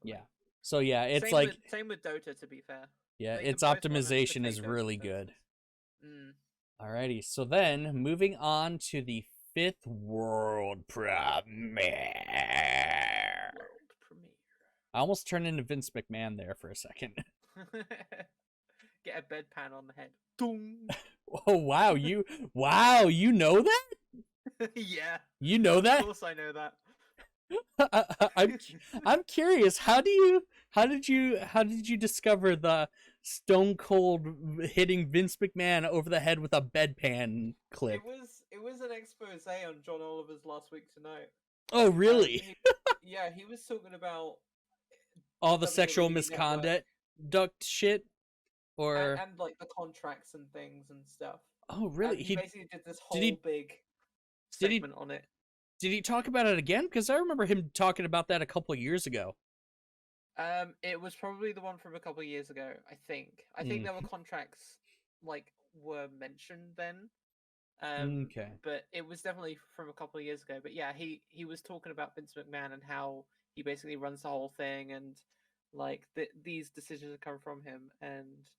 Yeah. definitely. So yeah, it's like Same with Dota. To be fair, yeah, they can its both run as optimization is potatoes really in good. toasters. Mm. Alrighty, so then moving on to the fifth world premiere. World I almost turned into Vince McMahon there for a second. premiere. Get a bedpan on the head. Dong. Oh wow, you know that? Yeah, You know of that? course I know that. I'm I'm curious. How did you discover the Stone Cold hitting Vince McMahon over the head with a bedpan clip? It was an expose on John Oliver's Last Week Tonight. Oh really? Yeah, he was talking about All the sexual WWE Network misconduct duct shit or and like the contracts and things and stuff. oh And really? he basically did this Did whole he big did he segment on it. did he talk about it again? Because I remember him talking about that a couple of years ago. It was probably the one from a couple of years ago, I think. I think there were contracts like were mentioned then. Okay. But it was definitely from a couple of years ago. But yeah, he was talking about Vince McMahon and how he basically runs the whole thing, and like these decisions come from him, and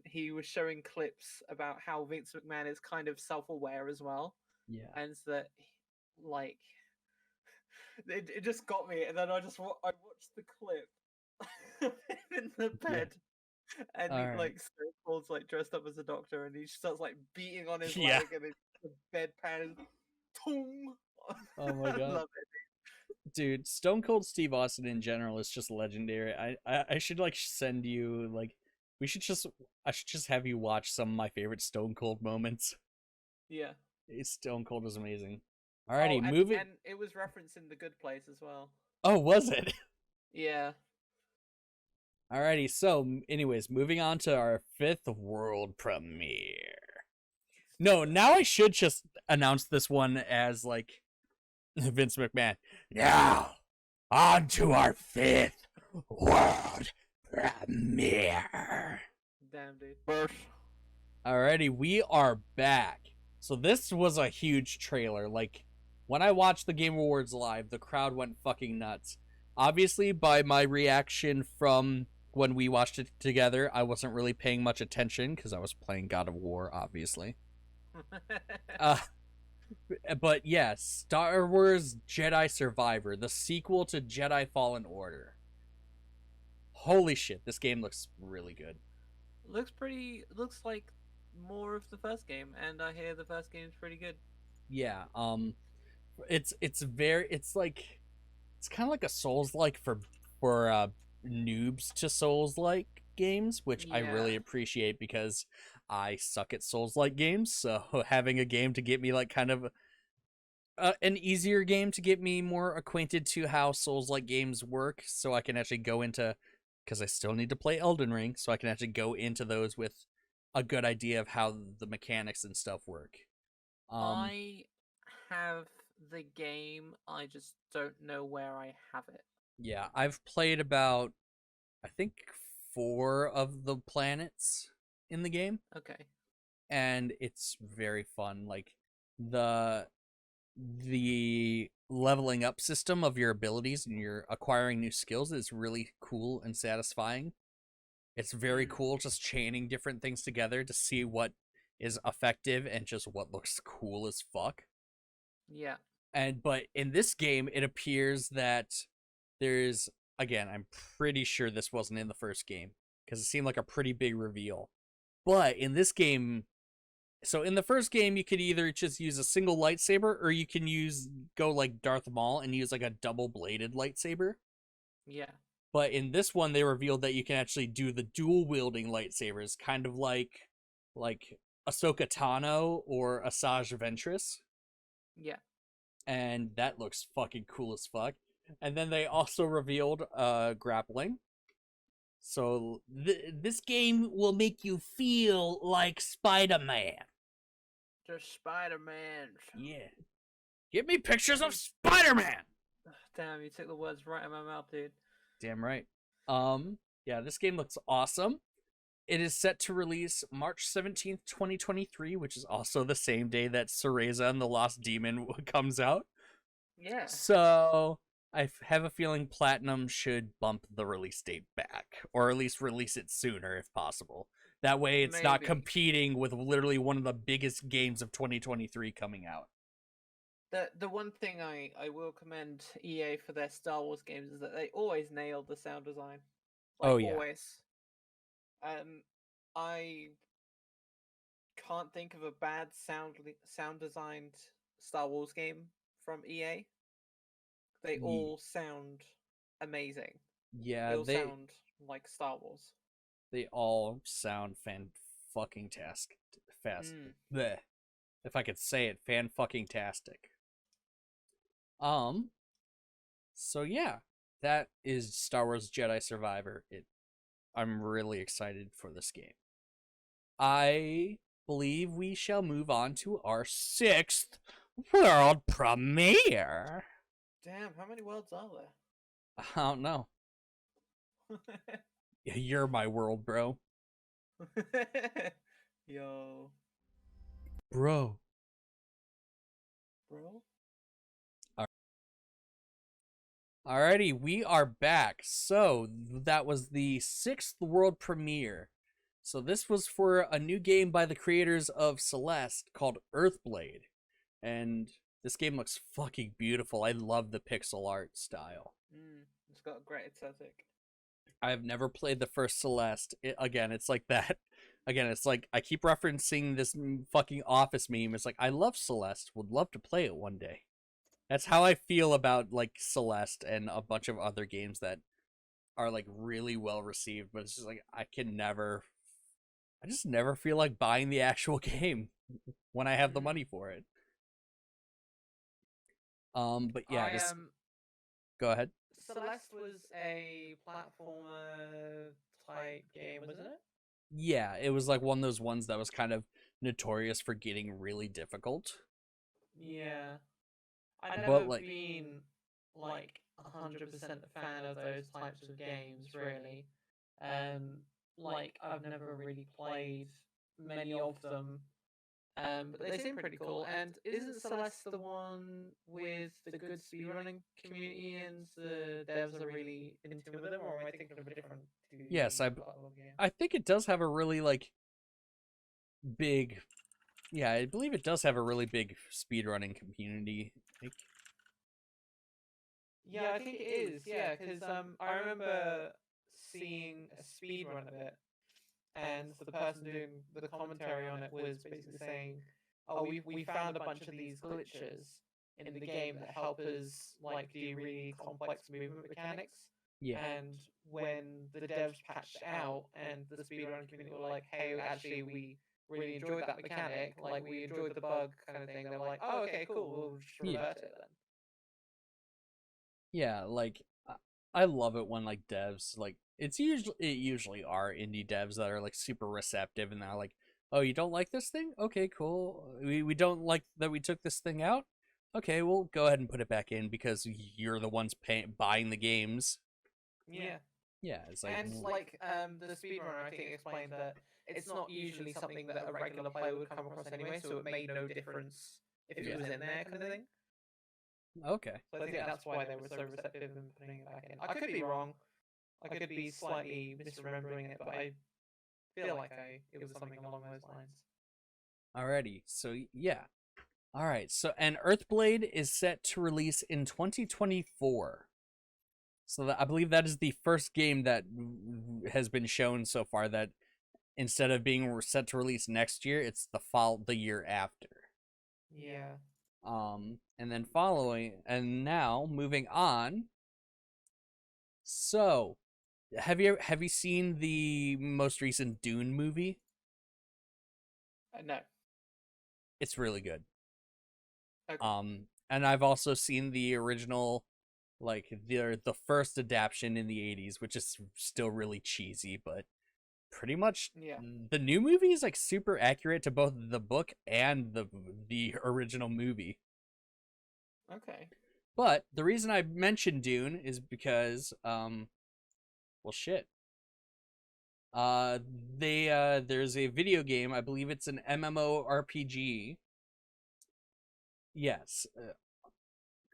he was showing clips about how Vince McMahon is kind of self-aware as well, Yeah. and that like it just got me. And then I watched the clip in the Yeah. bed, and All he right. like Stone Cold's like dressed up as a doctor, and he starts like beating on his Yeah. leg, and the bedpan is tung. Oh my I god. love it. Dude, Stone Cold Steve Austin in general is just legendary. I should like send you like we should just I should just have you watch some of my favorite Stone Cold moments. Yeah. Stone Cold is amazing. Oh, Alrighty, moving. and it was referencing The Good Place as well. Oh, was it? Yeah. Alrighty, so anyways, moving on to our 5th world premiere. No, now I should just announce this one as like Vince McMahon. Now, on to our 5th world premiere. Damn, dude. Alrighty, we are back. So this was a huge trailer. Like, when I watched the Game Awards live, the crowd went fucking nuts. Obviously, by my reaction from when we watched it together, I wasn't really paying much attention because I was playing God of War, obviously. But yeah, Star Wars Jedi Survivor, the sequel to Jedi Fallen Order. Holy shit, this game looks really good. Looks like more of the first game, and I hear the first game's pretty good. Yeah, it's like it's kind of like a Souls-like for noobs to Souls-like games, which I really appreciate because I suck at Souls-like games. So having a game to get me like kind of an easier game to get me more acquainted to how Souls-like games work, so I can actually go into, because I still need to play Elden Ring, so I can actually go into those with a good idea of how the mechanics and stuff work. I have the game, I just don't know where I have it. Yeah, I've played about, I think, 4 of the planets in the game. Okay. And it's very fun. Like, the leveling up system of your abilities and your acquiring new skills is really cool and satisfying. It's very cool just chaining different things together to see what is effective and just what looks cool as fuck. Yeah. But in this game, it appears that there's, again, I'm pretty sure this wasn't in the first game because it seemed like a pretty big reveal. But in this game, so in the first game, you could either just use a single lightsaber or you can go like Darth Maul and use like a double-bladed lightsaber. Yeah. But in this one, they revealed that you can actually do the dual-wielding lightsabers, kind of like Ahsoka Tano or Asajj Ventress. Yeah. And that looks fucking cool as fuck. And then they also revealed grappling. So this game will make you feel like Spider-Man. Just Spider-Man. Yeah. Give me pictures of Spider-Man! Damn, you took the words right out of my mouth, dude. Damn right. Yeah, this game looks awesome. It is set to release March 17th, 2023, which is also the same day that Cereza and the Lost Demon comes out. Yeah. So I have a feeling Platinum should bump the release date back, or at least release it sooner if possible. That way it's not competing with literally one of the biggest games of 2023 coming out. The one thing I will commend EA for their Star Wars games is that they always nail the sound design. Like, oh yeah. Always. I can't think of a bad sound designed Star Wars game from EA. They all sound amazing. Yeah, they all sound like Star Wars. They all sound fan-fucking-tastic. Bleh. If I could say it, fan-fucking-tastic. So yeah, that is Star Wars Jedi Survivor. I'm really excited for this game. I believe we shall move on to our 6th world premiere. Damn, how many worlds are there? I don't know. You're my world, bro. Yo. Bro. Alrighty, we are back. So that was the 6th world premiere. So this was for a new game by the creators of Celeste called Earthblade. And this game looks fucking beautiful. I love the pixel art style. It's got a great aesthetic. I've never played the first Celeste. Again, it's like that. Again, it's like I keep referencing this fucking Office meme. It's like I love Celeste. Would love to play it one day. That's how I feel about like Celeste and a bunch of other games that are like really well received, but it's just like I just never feel like buying the actual game when I have the money for it. But yeah, I go ahead. Celeste was a platformer type game, wasn't it? Yeah, it was like one of those ones that was kind of notorious for getting really difficult. Yeah. I've But never like been like 100% a fan of those types of games, really. Like I've never really played many of them. But they seem pretty cool. And isn't Celeste the one with the good speedrunning community and the devs are really into with them, or am I thinking of a different 2D yes, platform game? I think it does have a really like big yeah, I believe it does have a really big speedrunning community. Like Yeah, I think it is. Yeah, because I remember seeing a speed run of it, and the person doing the commentary on it was basically saying, "Oh, we found a bunch of these glitches in the game that help us like do really complex movement mechanics." yeah. And when the devs patched it out, and the speedrun community were like, "Hey, actually, we really enjoyed that mechanic. Like, we enjoyed the bug kind of thing." They were like, "Oh, okay, cool. We'll just Yeah. revert it then." Yeah, like I love it when like devs like it usually are indie devs that are like super receptive and they're like, "Oh, you don't like this thing? Okay, cool. We don't like that we took this thing out. Okay, we'll go ahead and put it back in because you're the ones buying the games." Yeah. Yeah, it's like And like the speedrunner, I think explained that it's not usually something that a regular player would come across anyway, so it made no difference if it was in there, kind of thing. okay. So I think that's why they were so receptive in putting it back in. I could be wrong. I could be slightly misremembering it, but I feel like it was something along those lines. Alrighty. So yeah. All right. So and Earthblade is set to release in 2024. So I believe that is the first game that has been shown so far that instead of being set to release next year, it's the year after. Yeah. And then following and now moving on. So, have you seen the most recent Dune movie? No. It's really good. Okay. And I've also seen the original, like the first adaptation in the '80s, which is still really cheesy, but pretty much Yeah. the new movie is like super accurate to both the book and the original movie. Okay. But the reason I mentioned Dune is because well shit. Uh there's a video game, I believe it's an MMORPG. Yes,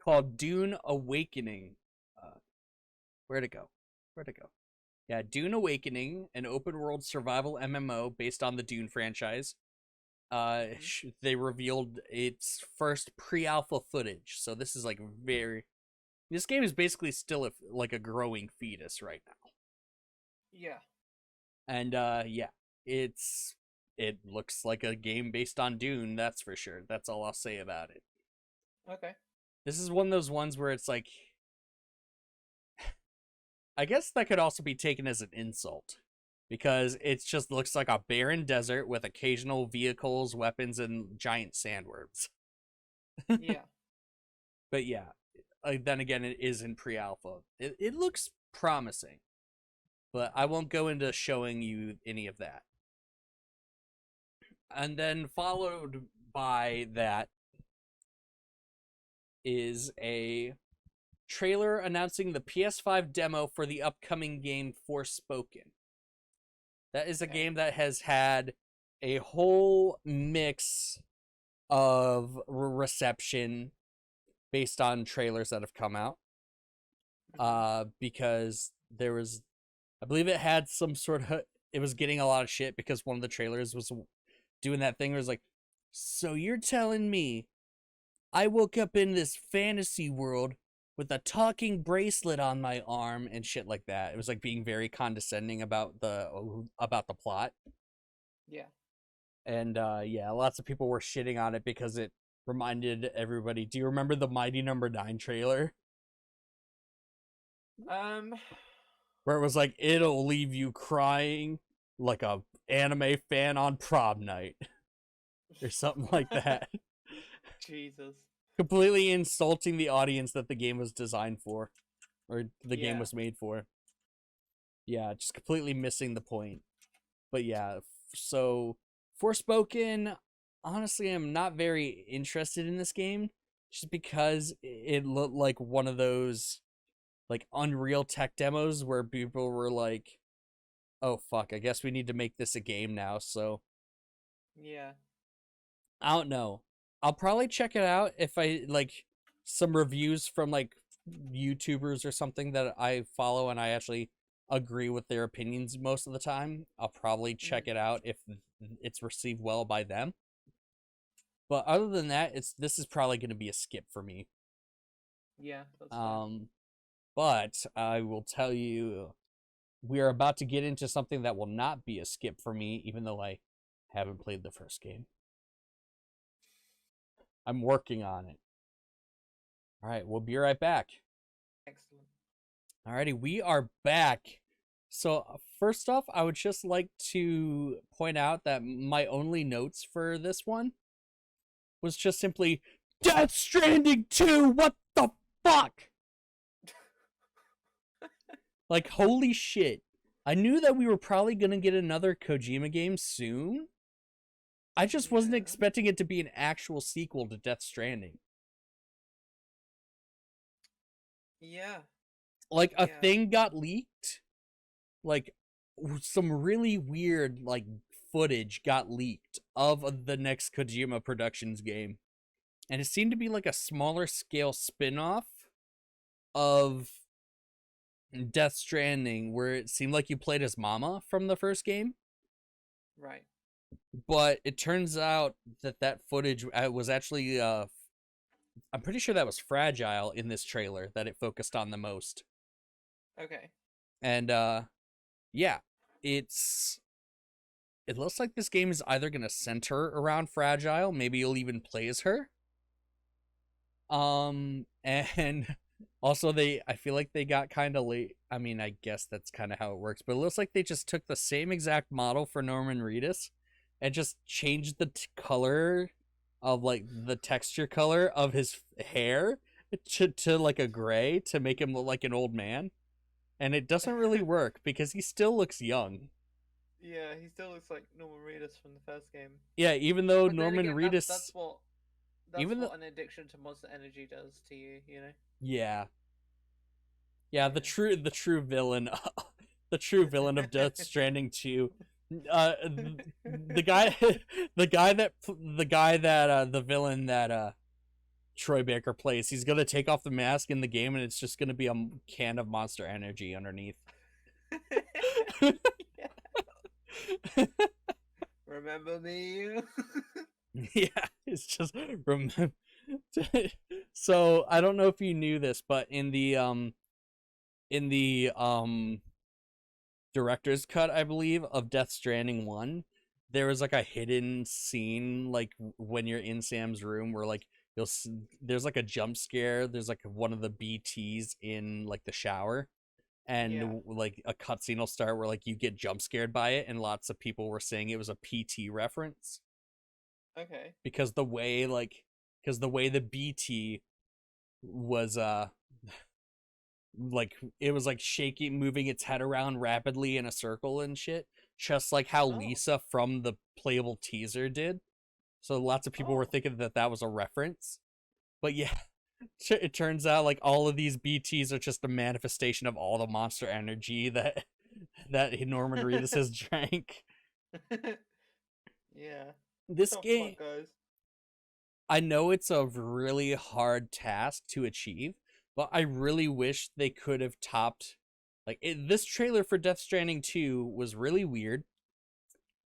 called Dune Awakening. Uh where'd it go? Where'd it go? Yeah, Dune Awakening, an open world survival MMO based on the Dune franchise. They revealed its first pre-alpha footage. So this is like this game is basically still like a growing fetus right now. Yeah. And yeah, it looks like a game based on Dune, that's for sure. That's all I'll say about it. Okay. This is one of those ones where it's like I guess that could also be taken as an insult because it just looks like a barren desert with occasional vehicles, weapons, and giant sandworms. Yeah. But yeah, then again, it is in pre-alpha. It looks promising, but I won't go into showing you any of that. And then followed by that is a trailer announcing the PS5 demo for the upcoming game Forspoken. That is a game that has had a whole mix of reception based on trailers that have come out. Because there was, I believe it had some sort of, it was getting a lot of shit because one of the trailers was doing that thing where it's like, so you're telling me I woke up in this fantasy world with a talking bracelet on my arm and shit like that. It was like being very condescending about the plot. Yeah. And yeah, lots of people were shitting on it because it reminded everybody. Do you remember the Mighty Number 9 trailer? Where it was like, it'll leave you crying like a anime fan on prom night. Or something like that. Jesus. Completely insulting the audience that the game was designed for. Or the game Yeah. was made for. Yeah, just completely missing the point. But yeah, so Forspoken, honestly, I'm not very interested in this game. Just because it looked like one of those like Unreal Tech demos where people were like, oh fuck, I guess we need to make this a game now, so Yeah. I don't know. I'll probably check it out if I like some reviews from like YouTubers or something that I follow and I actually agree with their opinions most of the time. I'll probably check it out if it's received well by them. But other than that, this is probably going to be a skip for me. Yeah, that's fine. But I will tell you, we are about to get into something that will not be a skip for me, even though I haven't played the first game. I'm working on it. All right, we'll be right back. Excellent. Alrighty, we are back. So first off, I would just like to point out that my only notes for this one was just simply Death Stranding 2. What the fuck? Like, holy shit. I knew that we were probably going to get another Kojima game soon. I just wasn't expecting it to be an actual sequel to Death Stranding. Yeah. Like, a thing got leaked. Like, some really weird, like, footage got leaked of the next Kojima Productions game. And it seemed to be like a smaller scale spin-off of Death Stranding, where it seemed like you played as Mama from the first game. Right. But it turns out that footage was actually, I'm pretty sure that was Fragile in this trailer that it focused on the most. Okay. And, yeah, it looks like this game is either going to center around Fragile, maybe you'll even play as her. And also I feel like they got kind of late. I mean, I guess that's kind of how it works, but it looks like they just took the same exact model for Norman Reedus and just changed the color of like the texture color of his hair to like a gray to make him look like an old man. And it doesn't really work because he still looks young. Yeah, he still looks like Norman Reedus from the first game. Yeah, even though But Norman again, Reedus, that's what an addiction to Monster Energy does to you, you know? Yeah, the true villain, the true villain of Death Stranding 2. The guy that the villain that Troy Baker plays, he's gonna take off the mask in the game and it's just gonna be a can of Monster Energy underneath. Remember me? Yeah, it's just remember. So I don't know if you knew this, but in the director's cut, I believe, of Death Stranding 1, there was like a hidden scene like when you're in Sam's room where like there's like a jump scare, there's like one of the BTs in like the shower, and like a cutscene will start where like you get jump scared by it, and lots of people were saying it was a PT reference. Okay. Because the way the BT was like it was like shaking, moving its head around rapidly in a circle and shit, just like how Lisa from the playable teaser did. So lots of people were thinking that was a reference. But yeah, it turns out like all of these BTs are just a manifestation of all the Monster Energy that Norman Reedus has drank. Yeah. This game, guys. I know it's a really hard task to achieve, but I really wish they could have topped Like this trailer for Death Stranding 2 was really weird,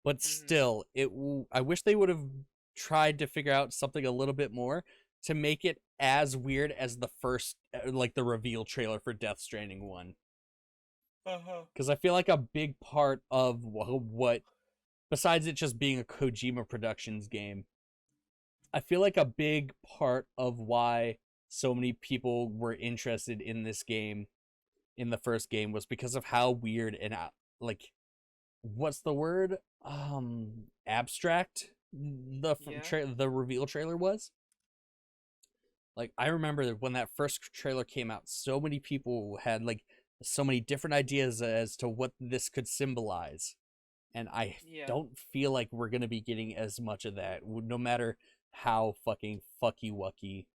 but Mhm. still, I wish they would have tried to figure out something a little bit more to make it as weird as the first, like the reveal trailer for Death Stranding 1. Uh-huh. Because I feel like a big part of what, besides it just being a Kojima Productions game, I feel like a big part of why so many people were interested in this game in the first game was because of how weird and like what's the word, abstract Yeah. the reveal trailer was. Like I remember that when that first trailer came out, so many people had like so many different ideas as to what this could symbolize, and I Yeah. don't feel like we're gonna be getting as much of that, no matter how fucking fucky wucky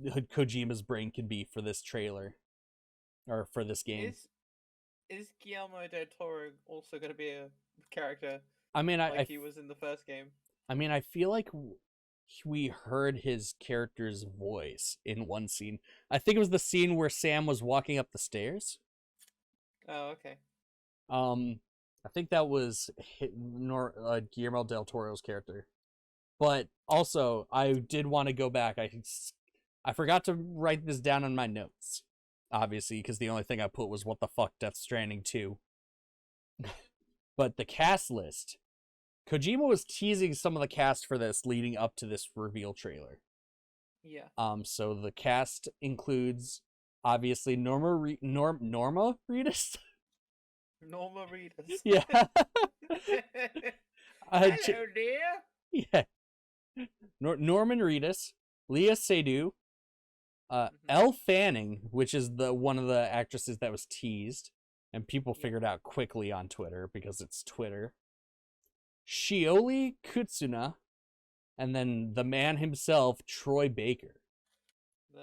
Kojima's brain can be for this trailer or for this game. Is is Guillermo del Toro also going to be a character I mean, like he was in the first game? I feel like we heard his character's voice in one scene. I think it was the scene where Sam was walking up the stairs. Oh, okay. Um, I think that was Guillermo del Toro's character. But also, I did want to go back. I forgot to write this down in my notes, obviously, because the only thing I put was what the fuck Death Stranding 2. But the cast list, Kojima was teasing some of the cast for this leading up to this reveal trailer. Yeah. So the cast includes obviously Norma Reedus. Norma Reedus. Yeah. Hello, dear. Yeah. Norman Reedus, Leah Seydoux, Mhm. Elle Fanning, which is the one of the actresses that was teased, and people Yeah. figured out quickly on Twitter because it's Twitter. Shioli Kutsuna, and then the man himself, Troy Baker,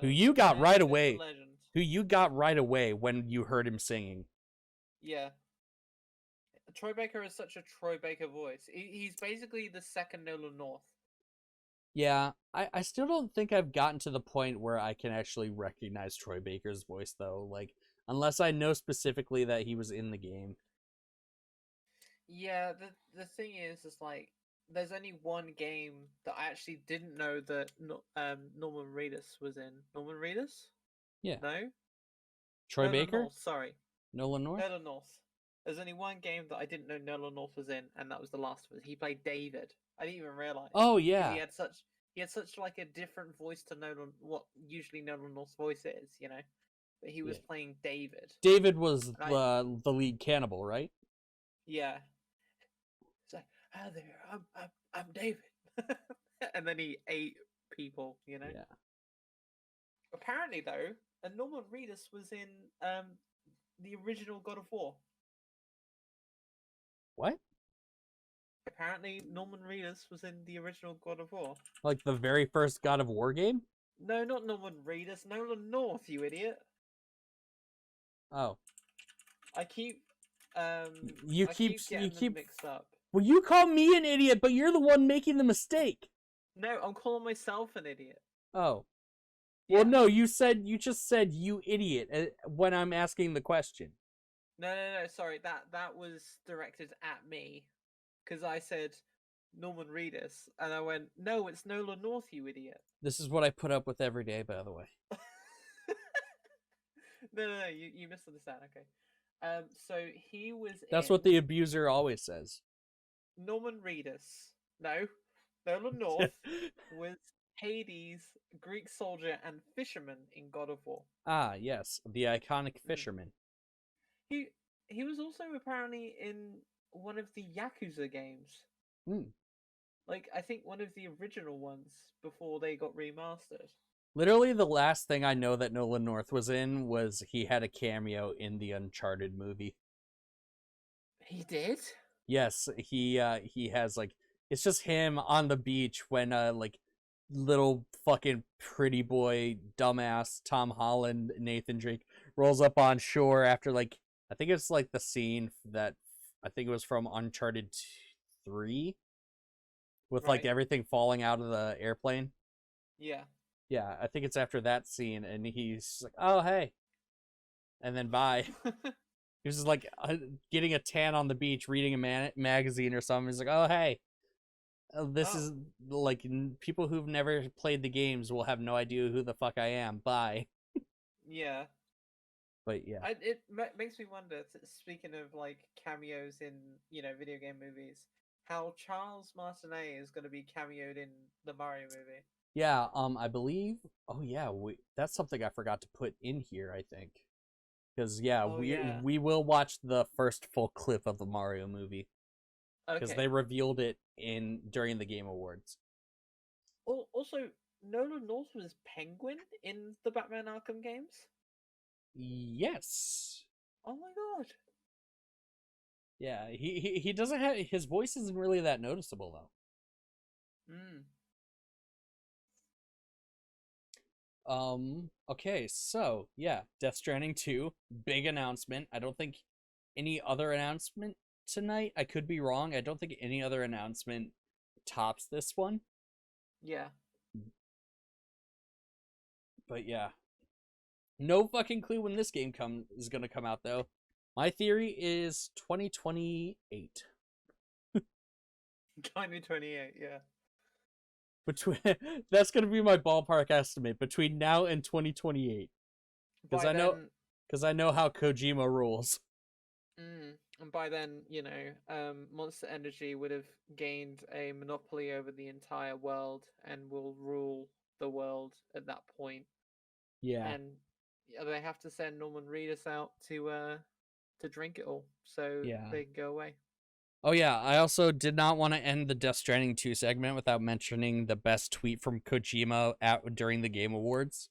who you The got man, right the myth, away. the legend. Who you got right away when you heard him singing. Yeah. Troy Baker is such a Troy Baker voice. He's basically the second Nolan North. Yeah, I still don't think I've gotten to the point where I can actually recognize Troy Baker's voice, though. Like, unless I know specifically that he was in the game. Yeah, the thing is like there's only one game that I actually didn't know that Norman Reedus was in. Norman Reedus? Yeah. No, Troy Nolan Baker? North. Sorry, Nolan North? Nolan North. There's only one game that I didn't know Nolan North was in, and that was the last one. He played David. I didn't even realize Oh, because yeah. he had such like a different voice to Nolan what usually Nolan North's voice is, you know. But he was Yeah. playing David. David was And the lead cannibal, right? yeah. It's like, hi there, I'm David. And then he ate people, you know? Yeah. Apparently, though, Norman Reedus was in the original God of War. What? Apparently, Norman Reedus was in the original God of War. Like the very first God of War game? No, not Norman Reedus, Nolan North, you idiot. Oh. I keep You I keep keep you getting them keep mixed up. Well, you call me an idiot, but you're the one making the mistake. No, I'm calling myself an idiot. Oh. Yeah. Well, no, you just said you idiot when I'm asking the question. No, sorry. That was directed at me because I said Norman Reedus, and I went, "No, it's Nolan North, you idiot." This is what I put up with every day, by the way. No, you misunderstand. Okay. So he was That's in what the abuser always says. Norman Reedus. No, Nolan North was Hades, Greek soldier, and fisherman in God of War. Ah, yes, the iconic Mm. fisherman. He he was also apparently in one of the Yakuza games. Hmm. Like I think one of the original ones before they got remastered. Literally, the last thing I know that Nolan North was in was he had a cameo in the Uncharted movie. He did? Yes, he has like it's just him on the beach when like little fucking pretty boy dumbass Tom Holland Nathan Drake rolls up on shore after like I think it's like the scene that I think it was from Uncharted 3 with like Right. everything falling out of the airplane. Yeah. Yeah, I think it's after that scene and he's like, "Oh, hey." And then bye. He was just like getting a tan on the beach, reading a magazine or something. He's like, "Oh hey, this Oh, is like people who've never played the games will have no idea who the fuck I am. Bye." yeah. But yeah, Makes me wonder. Speaking of like cameos in video game movies, how Charles Martinet is going to be cameoed in the Mario movie. yeah. I believe. Oh yeah, that's something I forgot to put in here. I think because yeah, Oh yeah. we will watch the first full clip of the Mario movie because they Okay. revealed it in during the Game Awards. Also, Nolan North was Penguin in the Batman Arkham games. Yes. Oh my god. Yeah, he doesn't have his voice isn't really that noticeable though. Mm. Okay, so yeah, Death Stranding 2, big announcement. I don't think any other announcement tonight. I could be wrong. I don't think any other announcement tops this one. Yeah. But yeah. No fucking clue when this game is gonna come out though. My theory is 2028. 2028. Yeah. Between that's gonna be my ballpark estimate between now and 2028. Because By I know then, because I know how Kojima rules. and by then, Monster Energy would have gained a monopoly over the entire world and will rule the world at that point. Yeah. And they have to send Norman Reedus out to drink it all so Yeah. they can go away. Oh yeah, I also did not want to end the Death Stranding 2 segment without mentioning the best tweet from Kojima during the Game Awards,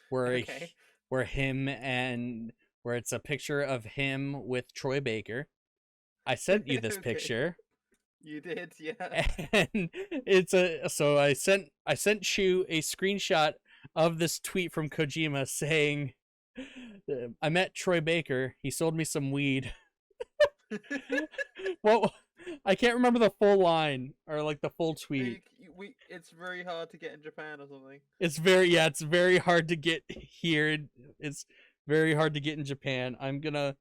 where Okay. where him and where it's a picture of him with Troy Baker. I sent you this Okay. picture. You did, yeah. And it's a so I sent Shu a screenshot of this tweet from Kojima saying, "I met Troy Baker. He sold me some weed." Well, I can't remember the full line or like the full tweet. It's very hard to get in Japan or something. It's very hard to get here. It's very hard to get in Japan. I'm gonna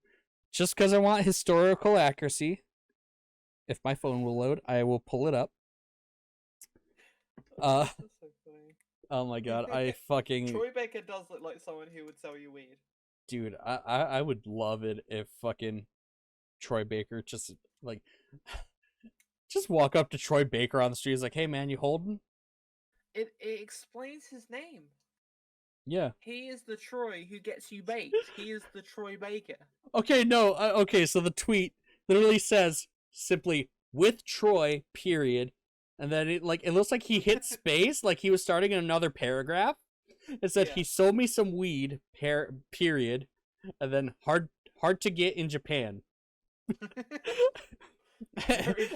just because I want historical accuracy. If my phone will load, I will pull it up. Uh, That's so oh my god, funny. I fucking Troy Baker does look like someone who would sell you weed. dude, I would love it if fucking Troy Baker just like just walk up to Troy Baker on the street. He's like, "Hey man, you holding?" It explains his name. Yeah. He is the Troy who gets you baked. He is the Troy Baker. Okay, no. Okay, so the tweet literally says simply with Troy, period, and then it looks like he hit space, like he was starting another paragraph. It said Yeah. he sold me some weed, period, and then hard to get in Japan.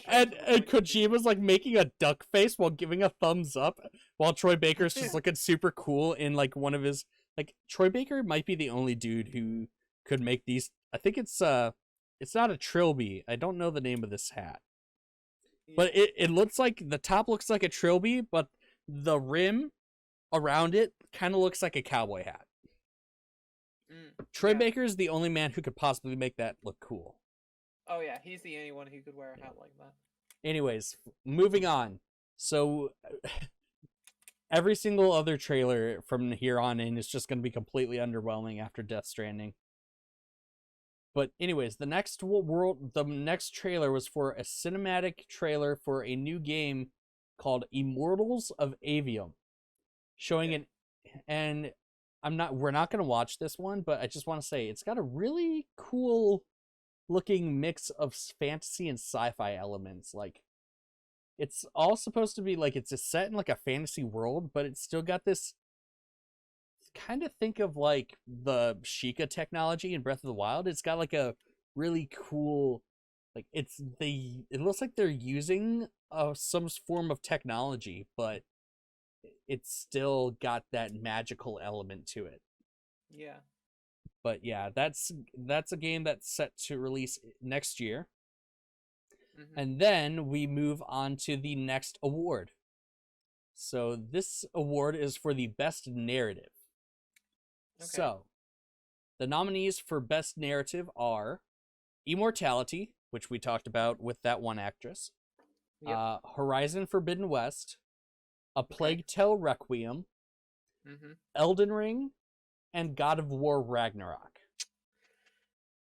And Kojima's like making a duck face while giving a thumbs up, while Troy Baker's just looking super cool in like one of his like Troy Baker might be the only dude who could make these. I think it's not a trilby. I don't know the name of this hat, but it looks like the top looks like a trilby, but the rim around it kind of looks like a cowboy hat. Troy Yeah. Baker is the only man who could possibly make that look cool. Oh yeah, he's the only one who could wear a hat like that. Anyways, moving on. So every single other trailer from here on in is just going to be completely underwhelming after Death Stranding. But anyways, the next trailer was for a cinematic trailer for a new game called Immortals of Avium, showing Okay. and we're not going to watch this one, but I just want to say it's got a really cool looking mix of fantasy and sci-fi elements. Like it's all supposed to be like it's a set in like a fantasy world, but it's still got this kind of think of like the Sheikah technology in Breath of the Wild. It's got like a really cool like it looks like they're using some form of technology, but it's still got that magical element to it. Yeah. But yeah, that's a game that's set to release next year. And then we move on to the next award. So this award is for the best narrative. Okay. So The nominees for Best Narrative are Immortality, which we talked about with that one actress, Yep. Horizon Forbidden West, A Plague Tale Requiem, Mm-hmm. Elden Ring, and God of War Ragnarok.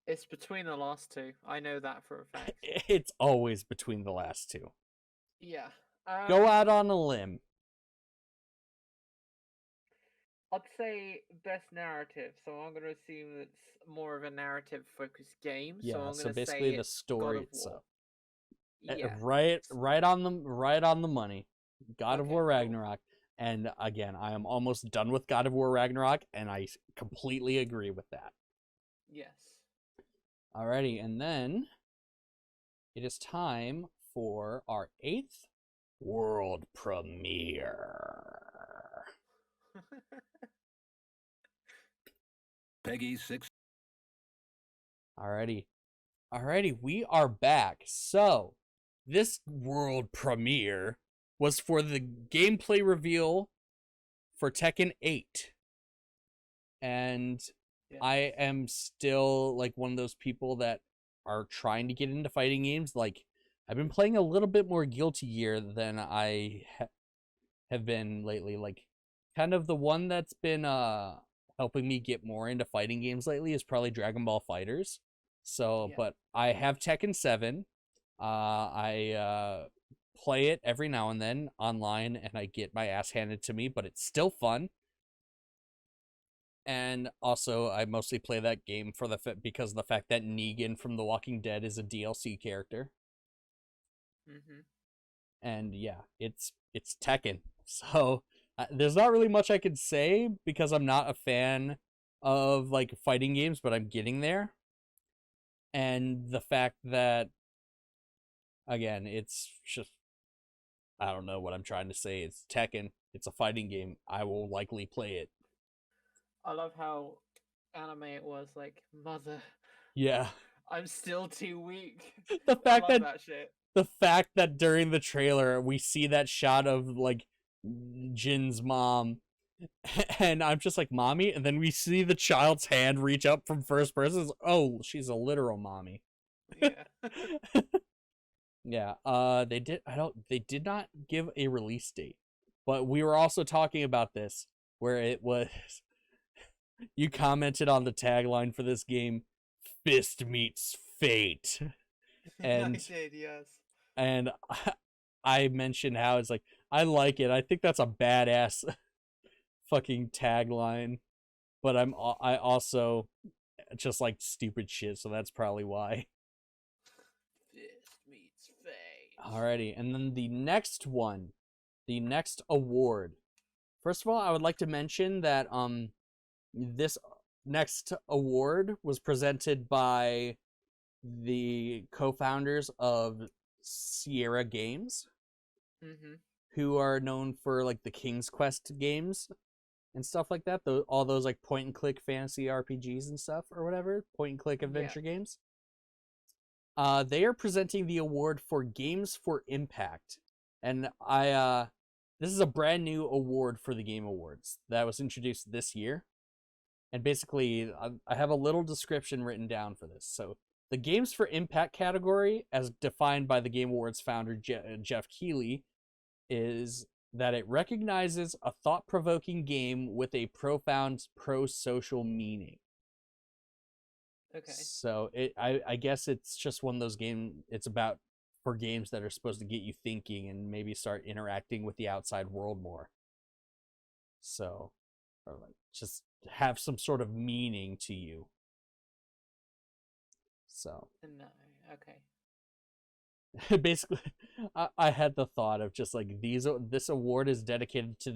It's between the last two. I know that for a fact. It's always between the last two. Yeah. Go out on a limb. I'd say best narrative, so I'm going to assume it's more of a narrative-focused game. So Yeah, I'm so going to basically say the it's God story of War. itself. Yeah. Right on the money. God of Okay, War cool. Ragnarok. And again, I am almost done with God of War Ragnarok, and I completely agree with that. Yes. Alrighty, and then it is time for our 8th world premiere. Peggy 6. Alrighty, we are back. So, this world premiere was for the gameplay reveal for Tekken 8. And Yeah. I am still like one of those people that are trying to get into fighting games. Like, I've been playing a little bit more Guilty Gear than I have been lately. Like, kind of the one that's been helping me get more into fighting games lately is probably Dragon Ball Fighters. So, Yeah. but I have Tekken 7. I play it every now and then online, and I get my ass handed to me, but it's still fun. And also, I mostly play that game for because of the fact that Negan from The Walking Dead is a DLC character. Mm-hmm. And yeah, it's Tekken. So there's not really much I could say because I'm not a fan of like fighting games, but I'm getting there. And the fact that, again, it's just, I don't know what I'm trying to say. It's Tekken. It's a fighting game. I will likely play it. I love how anime it was, like, mother, Yeah. I'm still too weak. The fact I love that shit. the fact that during the trailer we see that shot of like Jin's mom, and I'm just like, mommy, and then we see the child's hand reach up from first person. Oh, she's a literal mommy. Yeah. Yeah. They did not give a release date, but we were also talking about this where it was. You commented on the tagline for this game, "Fist meets fate," and I did, yes. and I mentioned how it's like, I like it. I think that's a badass fucking tagline, but I also just like stupid shit, so that's probably why. Fist meets fate. Alrighty, and then the next one, the next award. First of all, I would like to mention that this next award was presented by the co-founders of Sierra Games, Mm-hmm. who are known for like the King's Quest games and stuff like that. All those like point and click fantasy RPGs and stuff or whatever, point and click adventure games. They are presenting the award for Games for Impact, and this is a brand new award for the Game Awards that was introduced this year. And basically, I have a little description written down for this. So, the Games for Impact category, as defined by the Game Awards founder Jeff Keighley, is that it recognizes a thought-provoking game with a profound pro-social meaning. Okay. So I guess it's just one of those games. It's about for games that are supposed to get you thinking and maybe start interacting with the outside world more. So, or like just have some sort of meaning to you. So No. Okay. basically, I had the thought of just like this award is dedicated to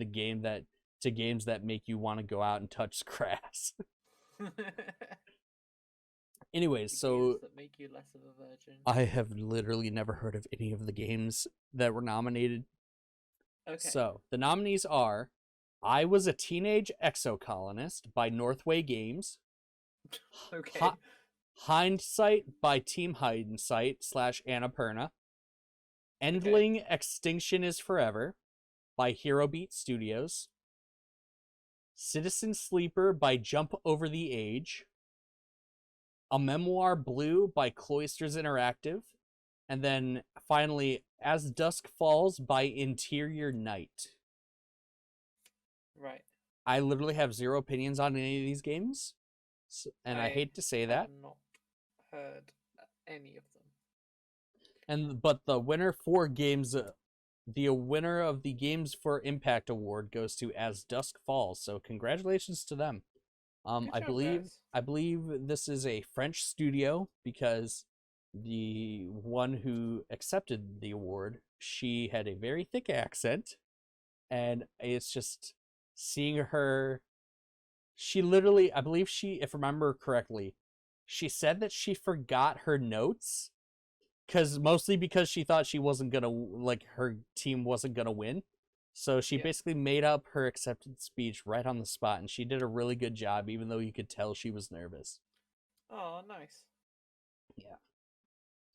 games that make you want to go out and touch grass. Anyways, so that make you less of a virgin. I have literally never heard of any of the games that were nominated. Okay. So the nominees are I Was a Teenage Exocolonist by Northway Games. Okay. Hindsight by Team Hindsight / Annapurna. Endling Extinction is Forever by Hero Beat Studios. Citizen Sleeper by Jump Over the Age. A Memoir Blue by Cloisters Interactive, and then finally As Dusk Falls by Interior Night. Right. I literally have zero opinions on any of these games, and I hate to say that. I've not heard any of them. But the winner for games, the winner of the Games for Impact Award goes to As Dusk Falls. So congratulations to them. Good job, guys. I believe this is a French studio because the one who accepted the award, she had a very thick accent, and it's just seeing her. She literally, I believe if I remember correctly, she said that she forgot her notes mostly because she thought she wasn't gonna, like, her team wasn't gonna win. So she basically made up her acceptance speech right on the spot, and she did a really good job, even though you could tell she was nervous. Oh, nice. Yeah.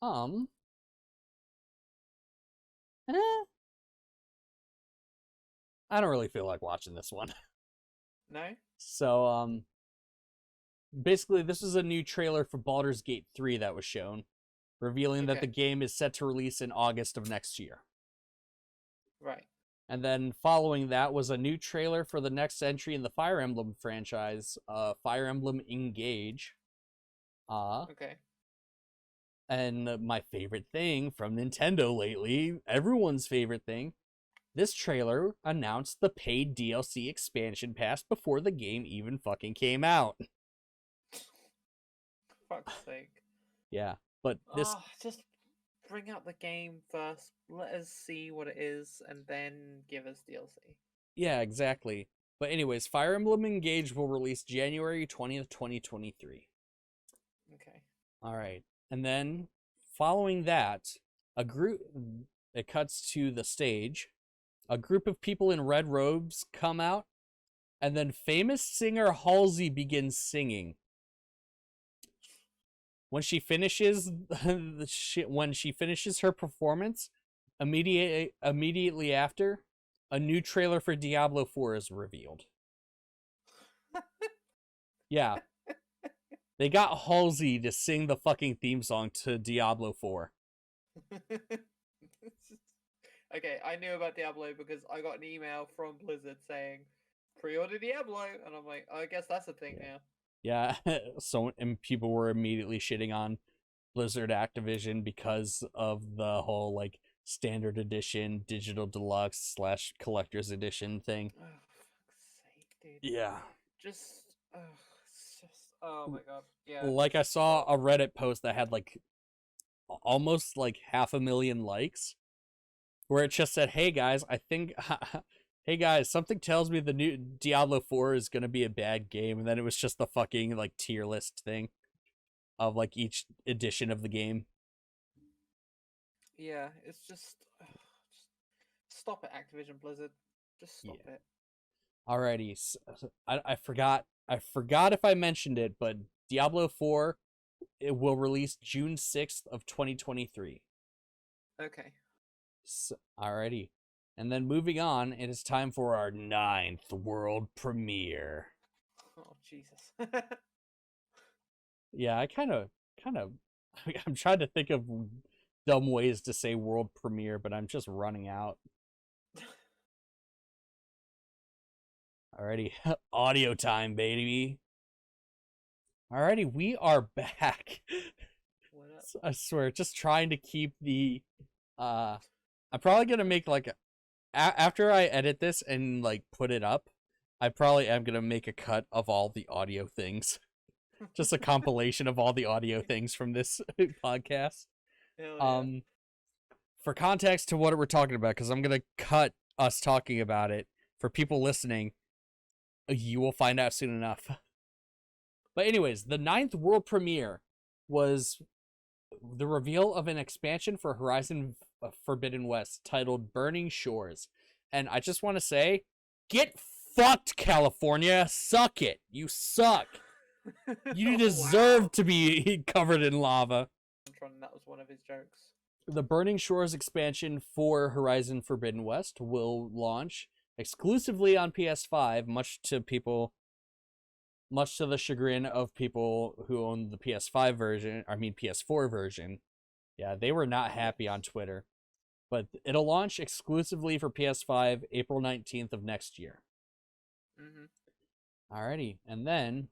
I don't really feel like watching this one. No? So, basically, this is a new trailer for Baldur's Gate 3 that was shown, revealing that the game is set to release in August of next year. Right. And then following that was a new trailer for the next entry in the Fire Emblem franchise, Fire Emblem Engage. Okay. And my favorite thing from Nintendo lately, everyone's favorite thing, this trailer announced the paid DLC expansion pass before the game even fucking came out. Fuck's sake. Yeah, but this... just bring out the game first, let us see what it is, and then give us DLC. Yeah, exactly. But anyways, Fire Emblem Engage will release January 20th, 2023. Okay. Alright. And then, following that, it cuts to the stage. A group of people in red robes come out, and then famous singer Halsey begins singing. When she finishes her performance, immediately after, a new trailer for Diablo 4 is revealed. Yeah. They got Halsey to sing the fucking theme song to Diablo 4. Okay, I knew about Diablo because I got an email from Blizzard saying, pre-order Diablo, and I'm like, I guess that's a thing now. Yeah, and people were immediately shitting on Blizzard Activision because of the whole, like, standard edition, digital deluxe / collector's edition thing. Oh, fuck's sake, dude. Yeah. Oh my god. Yeah. Like, I saw a Reddit post that had, like, almost, like, 500,000 likes, where it just said, hey guys, hey guys, something tells me the new Diablo 4 is gonna be a bad game, and then it was just the fucking, like, tier list thing of, like, each edition of the game. Yeah, it's just stop it, Activision Blizzard. Just stop it. Alrighty, so I forgot if I mentioned it, but Diablo 4, it will release June 6th of 2023. Okay. So, alrighty. And then moving on, it is time for our 9th world premiere. Oh, Jesus. Yeah, I kind of, I'm trying to think of dumb ways to say world premiere, but I'm just running out. Alrighty, audio time, baby. Alrighty, we are back. What up? I swear, just trying to keep the, I'm probably gonna make, like, after I edit this and, like, put it up, I probably am gonna make a cut of all the audio things. Just a compilation of all the audio things from this podcast. Hell yeah. For context to what we're talking about, because I'm gonna cut us talking about it. For people listening, you will find out soon enough. But anyways, the 9th world premiere was the reveal of an expansion for Horizon Forbidden West titled Burning Shores. And I just want to say, get fucked, California. Suck it. You suck. You deserve to be covered in lava. That was one of his jokes. The Burning Shores expansion for Horizon Forbidden West will launch exclusively on PS5, much to much to the chagrin of people who own the PS5 version, I mean PS4 version. Yeah, they were not happy on Twitter. But it'll launch exclusively for PS5 April 19th of next year. Mm-hmm. Alrighty, and then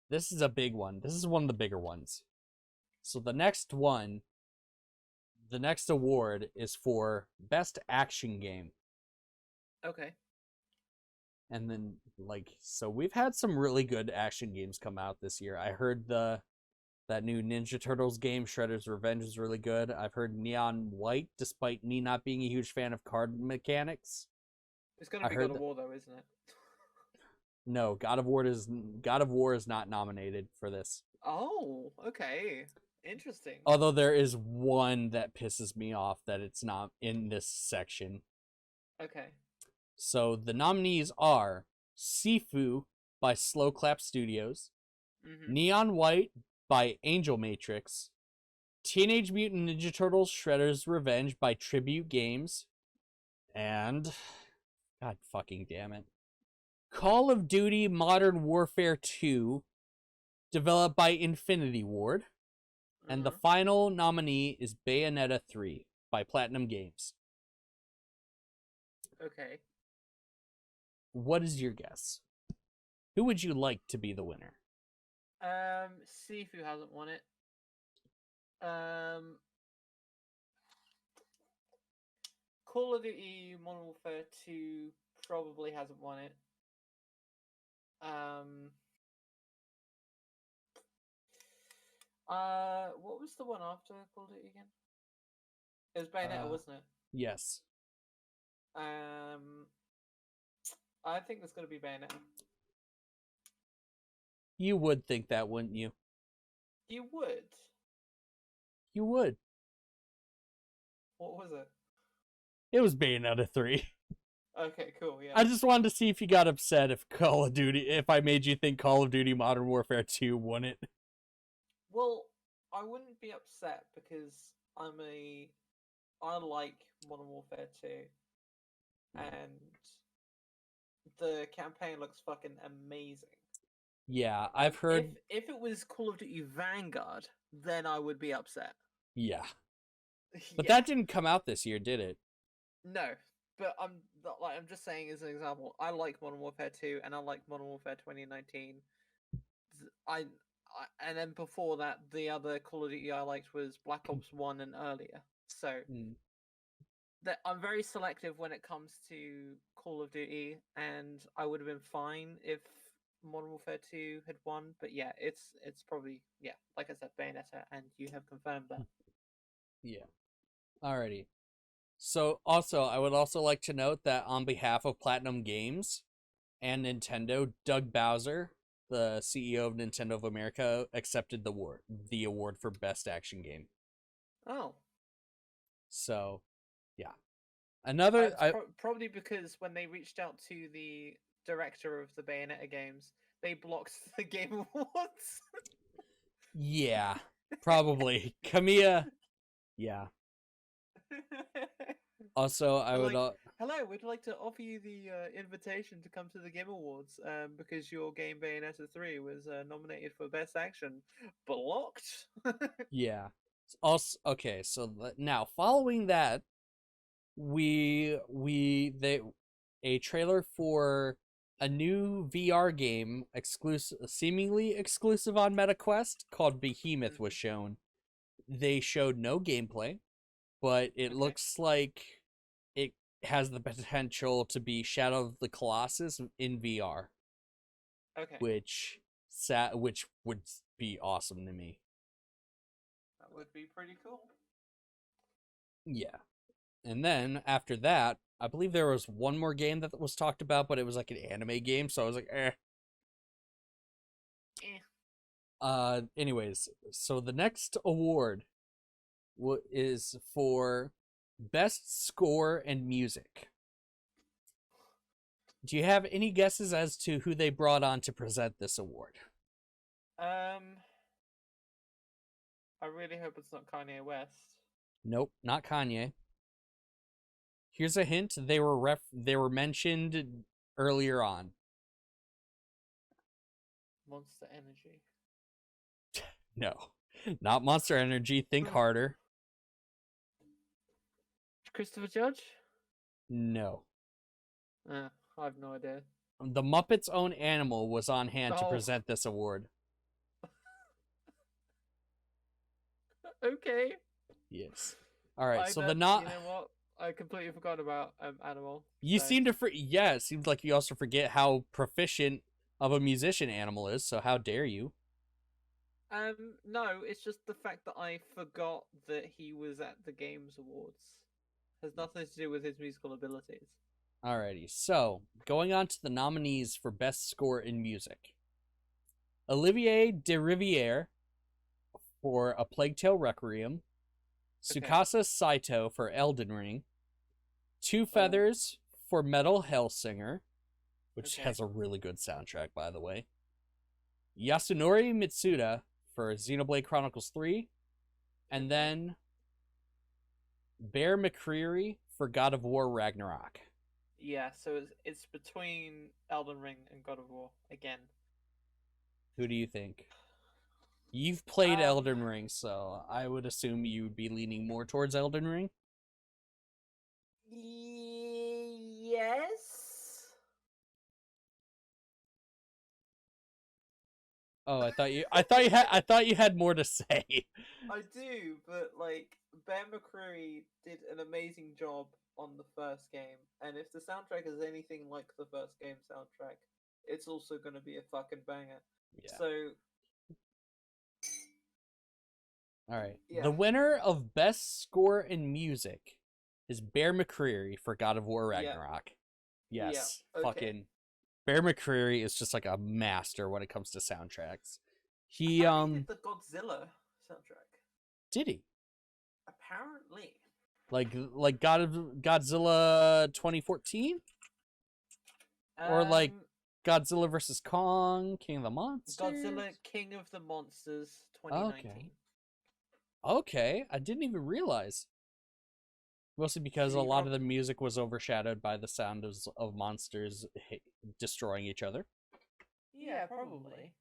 this is a big one. This is one of the bigger ones. So the next award is for Best Action Game. Okay. And then, so we've had some really good action games come out this year. I heard that new Ninja Turtles game, Shredder's Revenge, is really good. I've heard Neon White, despite me not being a huge fan of card mechanics. It's gonna be God of War though, isn't it? No, God of War is not nominated for this. Oh, okay. Interesting. Although there is one that pisses me off that it's not in this section. Okay. So the nominees are Sifu by Slow Clap Studios, Neon White by Angel Matrix, Teenage Mutant Ninja Turtles Shredder's Revenge by Tribute Games, and God fucking damn it, Call of Duty Modern Warfare 2, developed by Infinity Ward, and the final nominee is Bayonetta 3 by Platinum Games. Okay. What is your guess? Who would you like to be the winner? Sifu hasn't won it. Call of Duty Modern Warfare 2 probably hasn't won it. What was the one after Call of Duty again? It was Bayonetta, wasn't it? Yes. I think it's going to be Bayonetta. You would think that, wouldn't you? You would? You would. What was it? It was Bayonetta 3. Okay, cool, yeah. I just wanted to see if you got upset if I made you think Call of Duty Modern Warfare 2 won it. Well, I wouldn't be upset because I like Modern Warfare 2. And the campaign looks fucking amazing. Yeah, I've heard... If it was Call of Duty Vanguard, then I would be upset. Yeah. But that didn't come out this year, did it? No. But I'm just saying as an example, I like Modern Warfare 2 and I like Modern Warfare 2019. And then before that, the other Call of Duty I liked was Black Ops 1 and earlier. So that I'm very selective when it comes to Call of Duty, and I would have been fine if Modern Warfare 2 had won. But yeah, it's probably, like I said, Bayonetta, and you have confirmed that. Yeah. Alrighty. So also, I would also like to note that on behalf of Platinum Games and Nintendo, Doug Bowser, the CEO of Nintendo of America, accepted the award for Best Action Game. Oh. So, yeah. Probably because when they reached out to the director of the Bayonetta games, they blocked the Game Awards. Yeah, probably. Kamiya, yeah. Also, I would... Hello, we'd like to offer you the invitation to come to the Game Awards because your game Bayonetta 3 was nominated for Best Action. Blocked? Yeah. Also, okay, so now, following that, a trailer for a new VR game seemingly exclusive on MetaQuest called Behemoth was shown. They showed no gameplay, but it looks like it has the potential to be Shadow of the Colossus in VR. Okay. Which would be awesome to me. That would be pretty cool. Yeah. And then after that, I believe there was one more game that was talked about, but it was like an anime game, so I was like, anyways, so the next award is for Best Score and Music. Do you have any guesses as to who they brought on to present this award? I really hope it's not Kanye West. Nope, not Kanye. Here's a hint: they were mentioned earlier on. Monster Energy. No, not Monster Energy. Think harder. Christopher Judge? No. I have no idea. The Muppets' own animal was on hand to Oh. present this award. Okay. Yes. All right. So You know what? I completely forgot about Animal. You so. seem to yeah. It seems like you also forget how proficient of a musician Animal is. So how dare you? No, it's just the fact that I forgot that he was at the Games Awards. Has nothing to do with his musical abilities. Alrighty. So going on to the nominees for Best Score in Music: Olivier de Riviere for A Plague Tale Requiem, Okay. Tsukasa Saito for Elden Ring, Two Feathers for Metal Hellsinger, which has a really good soundtrack, by the way, Yasunori Mitsuda for Xenoblade Chronicles 3, and then Bear McCreary for God of War Ragnarok. Yeah, so it's between Elden Ring and God of War again. Who do you think? You've played Elden Ring, so I would assume you would be leaning more towards Elden Ring. Yes. Oh, I thought you had more to say. I do, but like Bear McCreary did an amazing job on the first game, and if the soundtrack is anything like the first game soundtrack, it's also going to be a fucking banger. Yeah. So, all right. yeah. The winner of Best Score in Music is Bear McCreary for God of War Ragnarok. Yeah. Yes. Yeah. Okay. Fucking Bear McCreary is just like a master when it comes to soundtracks. He Apparently did the Godzilla soundtrack. Did he? Apparently. Like Godzilla 2014? Or like Godzilla vs. Kong, King of the Monsters? Godzilla King of the Monsters 2019. Okay, I didn't even realize. Mostly because a lot of the music was overshadowed by the sound of monsters destroying each other. Yeah, probably.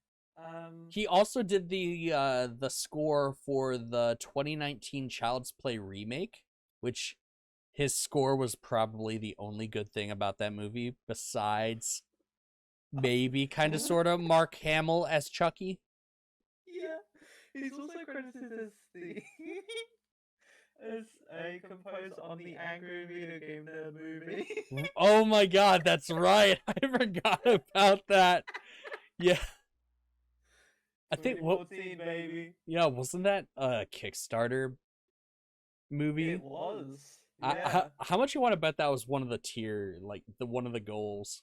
He also did the score for the 2019 Child's Play remake, which his score was probably the only good thing about that movie, besides maybe kind of sort of Mark Hamill as Chucky. Yeah, he's also credited as the as a composer on the Angry Video Game Nerd movie. Oh my god, that's right. I forgot about that. Yeah. I think 2014, baby. Yeah, wasn't that a Kickstarter movie? It was. Yeah. How much you want to bet that was one of the tier, like one of the goals?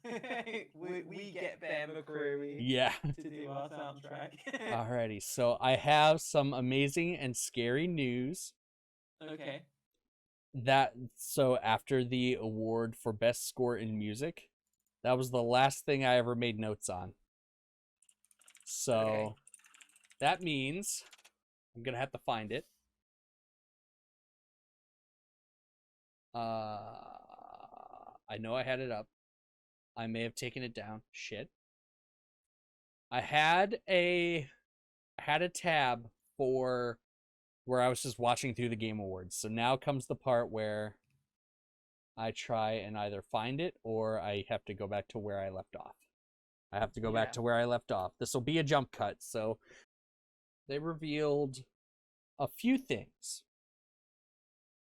we get Bear McCreary. Yeah. To do our soundtrack. Alrighty, so I have some amazing and scary news. Okay. So after the award for best score in music, that was the last thing I ever made notes on. So that means I'm gonna have to find it. I know I had it up. I may have taken it down. Shit. I had a tab for where I was just watching through the Game Awards. So now comes the part where I try and either find it or I have to go back to where I left off. I have to go back to where I left off. This will be a jump cut. So they revealed a few things.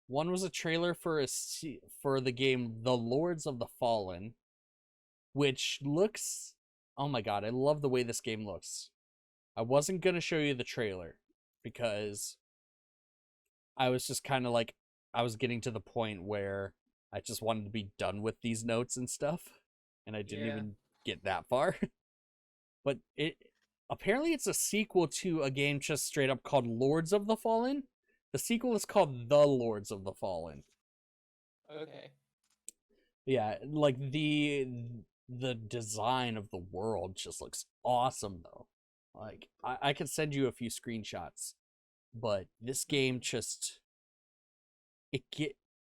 One was a trailer for the game The Lords of the Fallen, which looks, oh my god, I love the way this game looks. I wasn't going to show you the trailer because I was just kind of like, I was getting to the point where I just wanted to be done with these notes and stuff, and I didn't even get that far. But apparently it's a sequel to a game just straight up called Lords of the Fallen. The sequel is called The Lords of the Fallen. Okay. Yeah, like the design of the world just looks awesome though. Like I could send you a few screenshots, but this game just it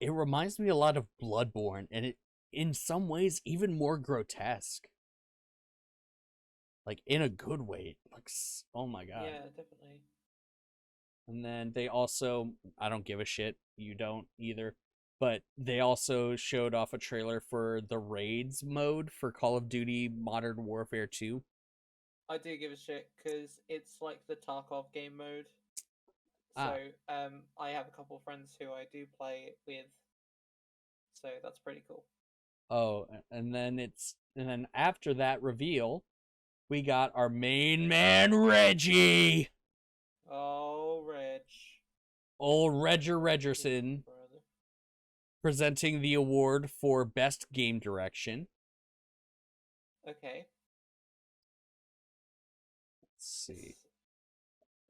reminds me a lot of Bloodborne, and it in some ways even more grotesque. like in a good way. It looks, oh my god. Yeah, definitely. And then they also, I don't give a shit. You don't either. But they also showed off a trailer for the raids mode for Call of Duty Modern Warfare 2. I do give a shit because it's like the Tarkov game mode. Ah, So I have a couple of friends who I do play it with. So that's pretty cool. oh, and then after that reveal, we got our main man Reggie, Oh, Reg. old Regger Big Regerson, brother. presenting the award for best game direction. Okay. Let's see.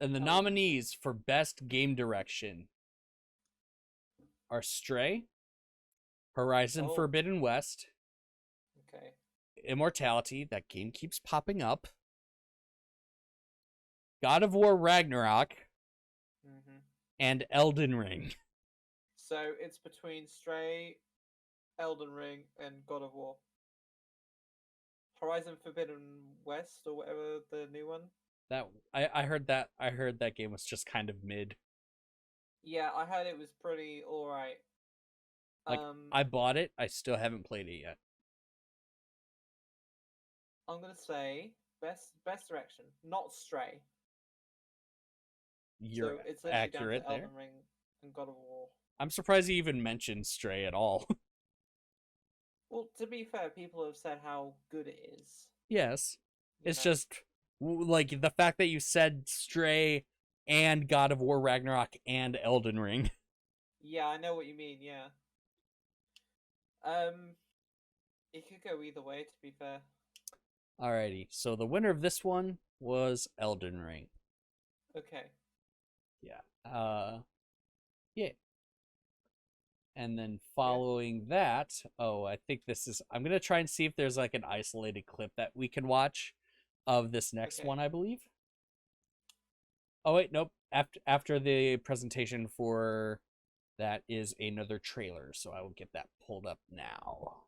It's And the Elden Ring. nominees for best game direction are Stray, Horizon Oh, Forbidden West, okay. Immortality, that game keeps popping up, God of War Ragnarok, hmm and Elden Ring. So it's between Stray, Elden Ring, and God of War. Horizon Forbidden West or whatever the new one. That I heard that game was just kind of mid. Yeah, I heard it was pretty alright. Like Um, I bought it, I still haven't played it yet. I'm gonna say best direction, not Stray. You're So it's literally down accurate to there. Elden Ring and God of War. I'm surprised you even mentioned Stray at all. Well, to be fair, people have said how good it is. Yes. You It's know. just like the fact that you said Stray and God of War Ragnarok and Elden Ring. Yeah, I know what you mean. Yeah. Um, it could go either way. To be fair. Alrighty. So the winner of this one was Elden Ring. Okay. Yeah. Yeah. And then Yeah. following that, oh, I think this is I'm gonna try and see if there's like an isolated clip that we can watch of this next Okay. one, I believe. Oh wait, nope. After the presentation for that is another trailer, so I will get that pulled up now.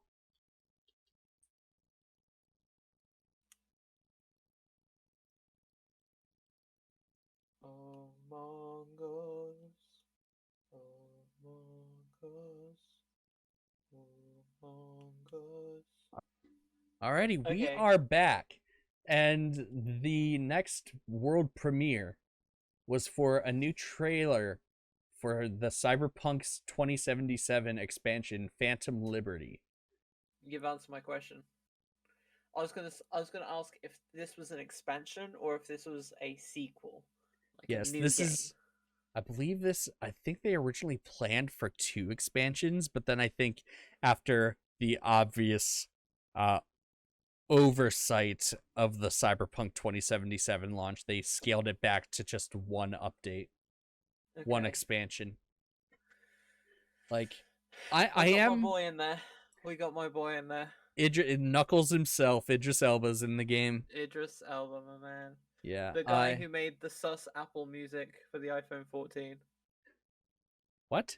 Among Us. Among Us. Among Us. Alrighty, we Okay. are back. And the next world premiere was for a new trailer for the Cyberpunk's 2077 expansion, Phantom Liberty. You've answered my question. I was gonna ask if this was an expansion or if this was a sequel, like a Yes, new this game. is I think they originally planned for two expansions, but then I think after the obvious uh oversight of the Cyberpunk 2077 launch, they scaled it back to just one update, one Okay. expansion. Like I We got my am boy in there. We got my boy in there. Knuckles himself, Idris Elba's in the game. Idris Elba, my man. Yeah, The guy who made the sus Apple music for the iPhone 14. what?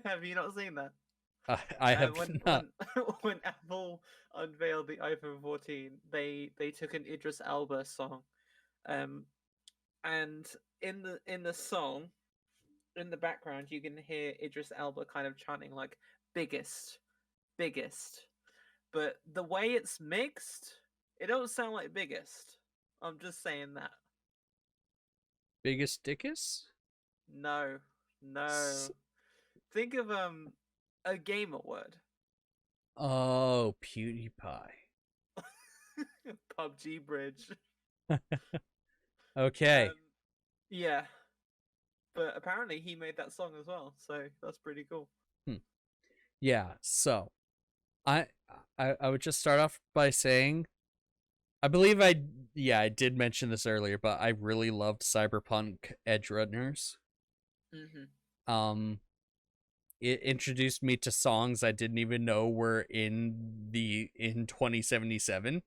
Have you not seen that? I have When not. when Apple unveiled the iPhone 14, they took an Idris Elba song, um, and in the song, in the background, you can hear Idris Elba kind of chanting like "biggest, biggest," but the way it's mixed, it don't sound like "biggest." I'm just saying that. Biggest Dickus? No, no. Think of a gamer word. Oh, PewDiePie. PUBG Bridge. Okay. Yeah, but apparently he made that song as well, so that's pretty cool. Hmm. Yeah, so I, I would just start off by saying I believe I did mention this earlier, but I really loved Cyberpunk Edge Runners. hmm Um it introduced me to songs I didn't even know were in 2077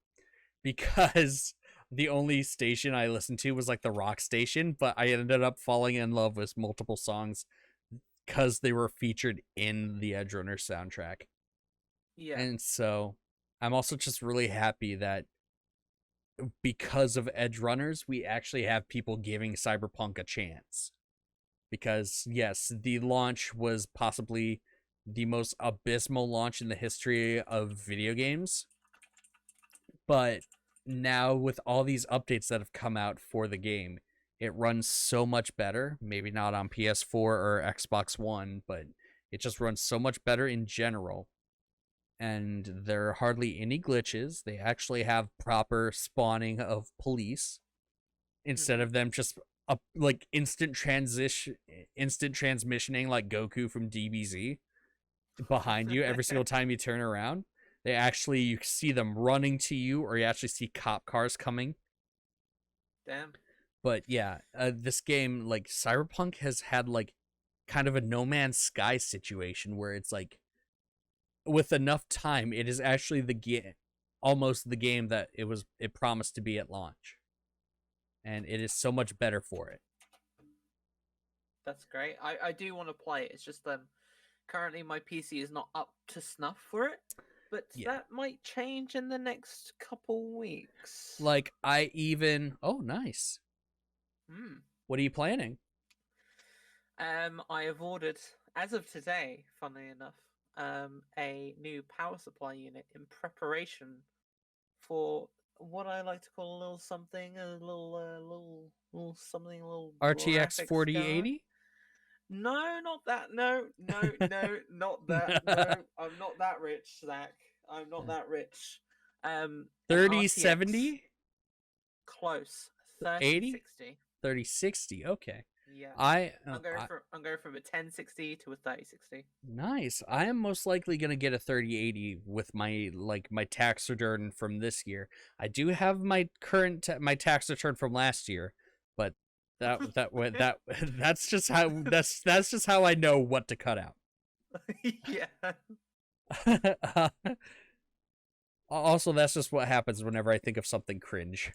because the only station I listened to was like the rock station, but I ended up falling in love with multiple songs because they were featured in the Edge Runner soundtrack. Yeah. And so I'm also just really happy that because of edge runners, we actually have people giving Cyberpunk a chance. Because yes, the launch was possibly the most abysmal launch in the history of video games. But now with all these updates that have come out for the game, it runs so much better. Maybe not on PS4 or Xbox One, but it just runs so much better in general. And there are hardly any glitches. They actually have proper spawning of police instead of them just like instant transmissioning like Goku from DBZ behind you every single time you turn around. They actually, you see them running to you, or you actually see cop cars coming. Damn. But yeah, this game, like Cyberpunk, has had like kind of a No Man's Sky situation where it's like, with enough time, it is actually almost the game that it promised to be at launch, and it is so much better for it. That's great. I do want to play it. It's just currently my PC is not up to snuff for it, but that might change in the next couple weeks. Like oh, nice. What are you planning? I have ordered, as of today, funnily enough, a new power supply unit in preparation for what I like to call a little something, a little RTX 4080. No, not that. No, not that. No, I'm not that rich, Zach. I'm not that rich. 3070. Close. 3060. 3060. Okay. Yeah. I'm going from a 1060 to a 3060. Nice. I am most likely gonna get a 3080 with my tax return from this year. I do have my my tax return from last year, but that's just how I know what to cut out. Yeah. Also, that's just what happens whenever I think of something cringe.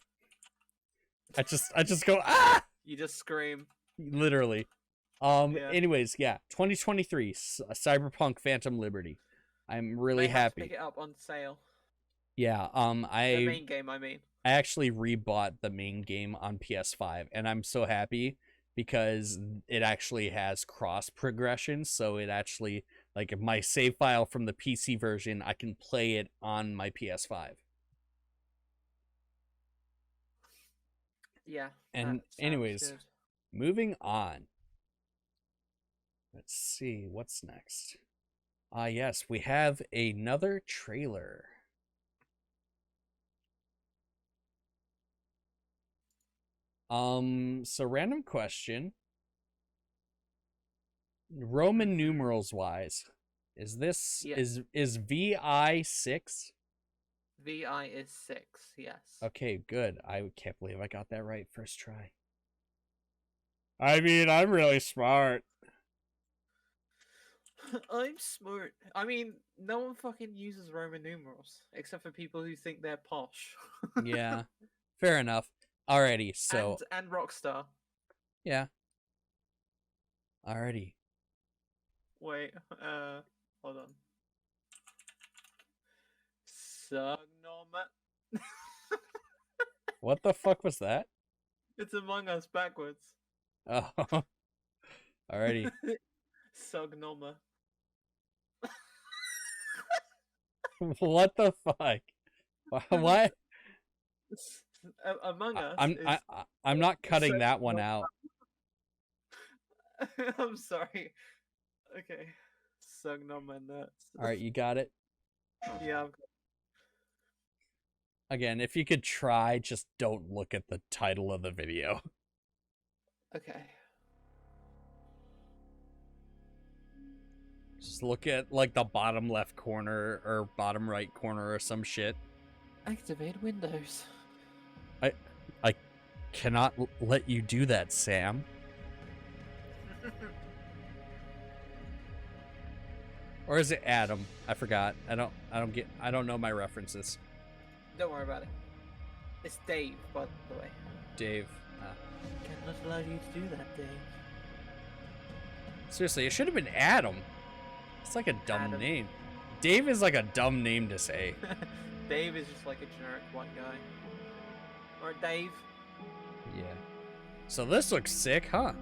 I just go, ah! You just scream. Literally. Anyways, 2023 Cyberpunk Phantom Liberty. I'm really happy. Pick it up on sale. Yeah, the main game, I mean. I actually rebought the main game on PS5, and I'm so happy because it actually has cross progression, so it actually, like, if my save file from the PC version, I can play it on my PS5. Yeah. And anyways, good. Moving on. Let's see, what's next? Yes, we have another trailer. So random question. Roman numerals wise, is this is VI 6? VI is 6, yes. Okay, good. I can't believe I got that right first try. I mean, I'm really smart. I'm smart. I mean, no one fucking uses Roman numerals except for people who think they're posh. Yeah, fair enough. Alrighty, so and Rockstar. Yeah. Alrighty. Wait, hold on. Sugnoma. What the fuck was that? It's Among Us backwards. Oh. Alrighty. Sugnoma. What the fuck? What? Among Us. I'm not cutting that one out. I'm sorry. Okay. Sugnoma nuts. Alright, you got it? Yeah, I've got it. Again, if you could try, just don't look at the title of the video. Okay. Just look at, like, the bottom left corner or bottom right corner or some shit. Activate Windows. I cannot let you do that, Sam. Or is it Adam? I forgot. I don't know my references. Don't worry about it. It's Dave, by the way. Dave. Cannot allow you to do that, Dave. Seriously, it should have been Adam. It's like a dumb name. Dave is like a dumb name to say. Dave is just like a generic white guy. Right, Dave? Yeah. So this looks sick, huh?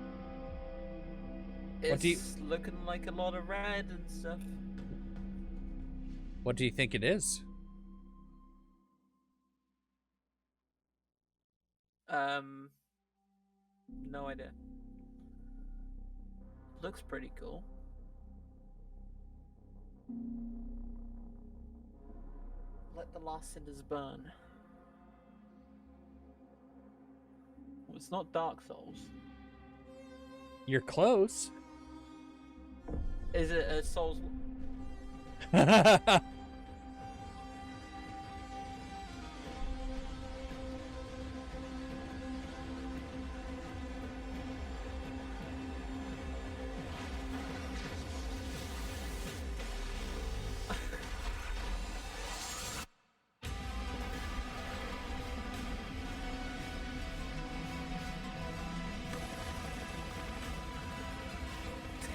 It's looking like a lot of red and stuff. What do you think it is? No idea. Looks pretty cool. Let the last cinders burn. Well, it's not Dark Souls. You're close. Is it a Souls?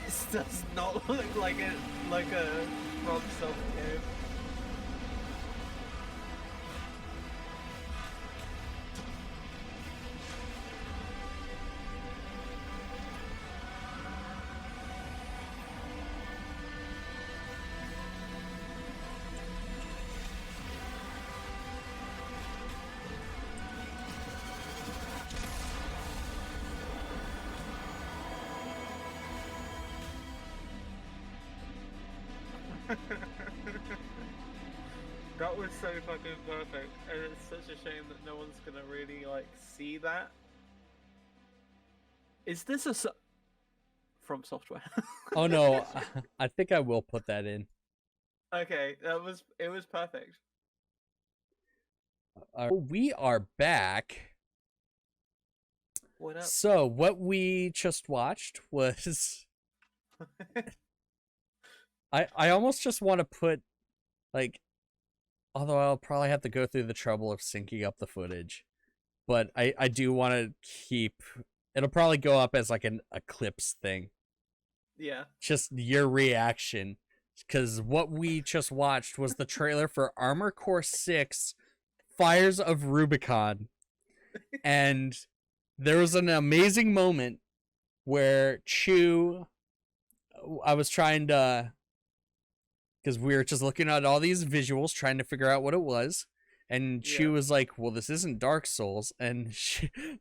This does not look like a From Soft game. That was so fucking perfect, and it's such a shame that no one's gonna really like see that. Is this a From Software? Oh no, I think I will put that in. Okay, it was perfect. We are back. What up? So what we just watched was I almost just want to put like, although I'll probably have to go through the trouble of syncing up the footage, but I do want to keep. It'll probably go up as like an Eclipse thing. Yeah. Just your reaction, because what we just watched was the trailer for Armored Core 6 Fires of Rubicon. And there was an amazing moment where I was trying to, because we were just looking at all these visuals trying to figure out what it was. And Chu was like, well, this isn't Dark Souls. And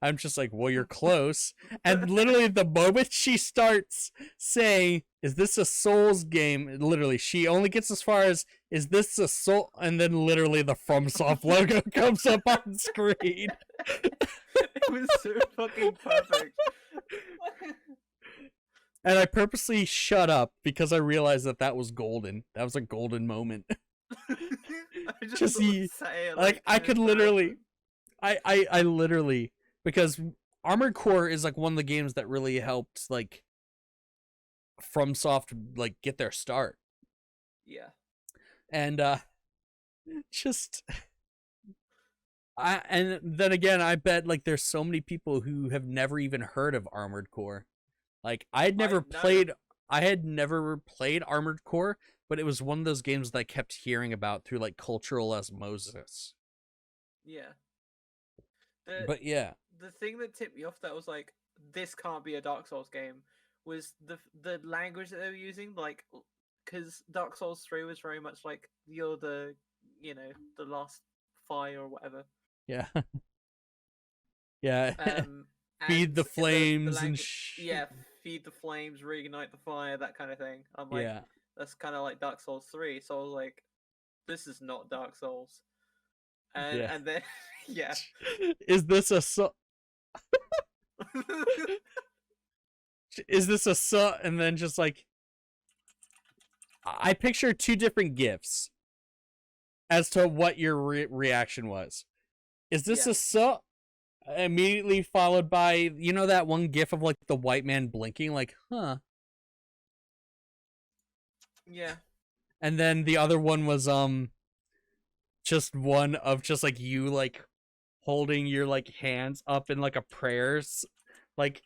I'm just like, well, you're close. And literally the moment she starts saying, is this a Souls game? Literally, she only gets as far as, is this a Soul? And then literally the FromSoft logo comes up on screen. It was so fucking perfect. And I purposely shut up because I realized that was golden. That was a golden moment. I could literally, I literally, because Armored Core is like one of the games that really helped like FromSoft like get their start. Yeah. And and then again, I bet like there's so many people who have never even heard of Armored Core. Like I had never played Armored Core, but it was one of those games that I kept hearing about through like cultural osmosis. Yeah. But yeah. The thing that tipped me off that was like, this can't be a Dark Souls game was the language that they were using, like, because Dark Souls 3 was very much like, you're the last fire or whatever. Yeah. Yeah. Feed the flames and yeah, feed the flames, reignite the fire, that kind of thing. I'm like, yeah. That's kind of like Dark Souls 3. So I was like, this is not Dark Souls. And then, yeah. Is this a Is this a and then just like, I picture two different gifs as to what your reaction was. Is this a immediately followed by, that one gif of like the white man blinking, like, huh? Yeah. And then the other one was just one of just like you like holding your like hands up in like a prayers like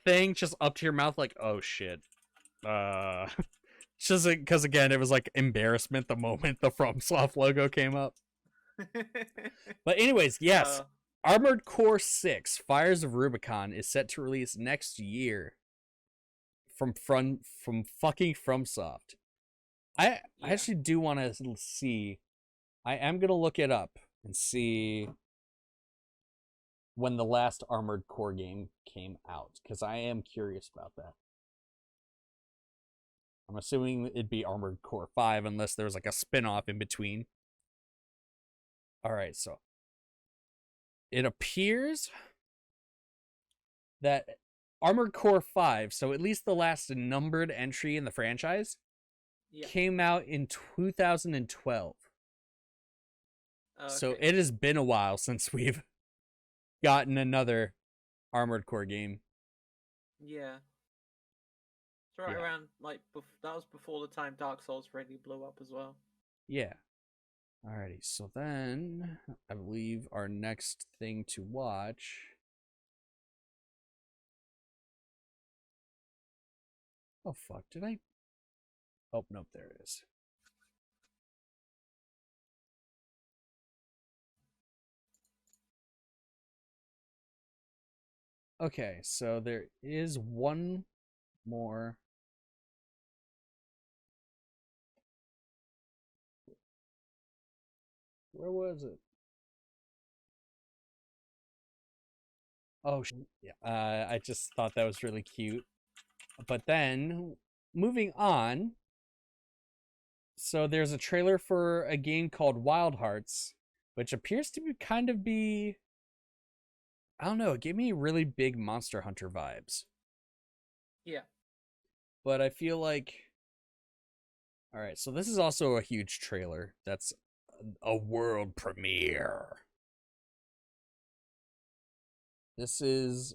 thing just up to your mouth, like, oh shit. Just because again it was like embarrassment the moment the FromSoft logo came up. But anyways, yes. Armored Core 6: Fires of Rubicon is set to release next year from fucking FromSoft. I actually do want to see. I am gonna look it up and see when the last Armored Core game came out, because I am curious about that. I'm assuming it'd be Armored Core 5 unless there's like a spin-off in between. Alright, so it appears that Armored Core 5, so at least the last numbered entry in the franchise, came out in 2012. So it has been a while since we've gotten another Armored Core game. Yeah. It's right around, like, that was before the time Dark Souls really blew up as well. Yeah. Alrighty, so then I believe our next thing to watch. Oh, fuck, did I? Oh, nope, there it is. Okay, so there is one more. Where was it? Oh, yeah. I just thought that was really cute. But then, moving on. So there's a trailer for a game called Wild Hearts, which appears to be I don't know, it gave me really big Monster Hunter vibes. Yeah. But I feel like... Alright, so this is also a huge trailer. That's a world premiere. This is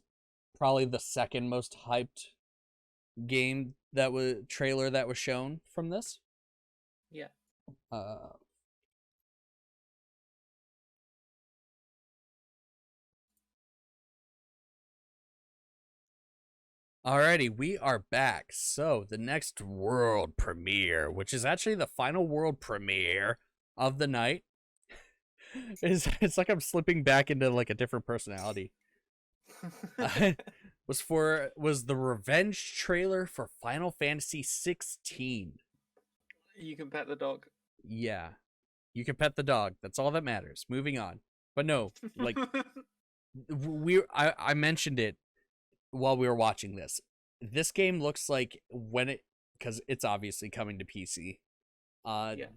probably the second most hyped game trailer that was shown from this. Yeah. Alrighty, we are back. So the next world premiere, which is actually the final world premiere of the night, it's like I'm slipping back into like a different personality. was the revenge trailer for Final Fantasy 16. You can pet the dog. Yeah, you can pet the dog. That's all that matters. Moving on. But no, like I mentioned it while we were watching this. This game looks like because it's obviously coming to PC.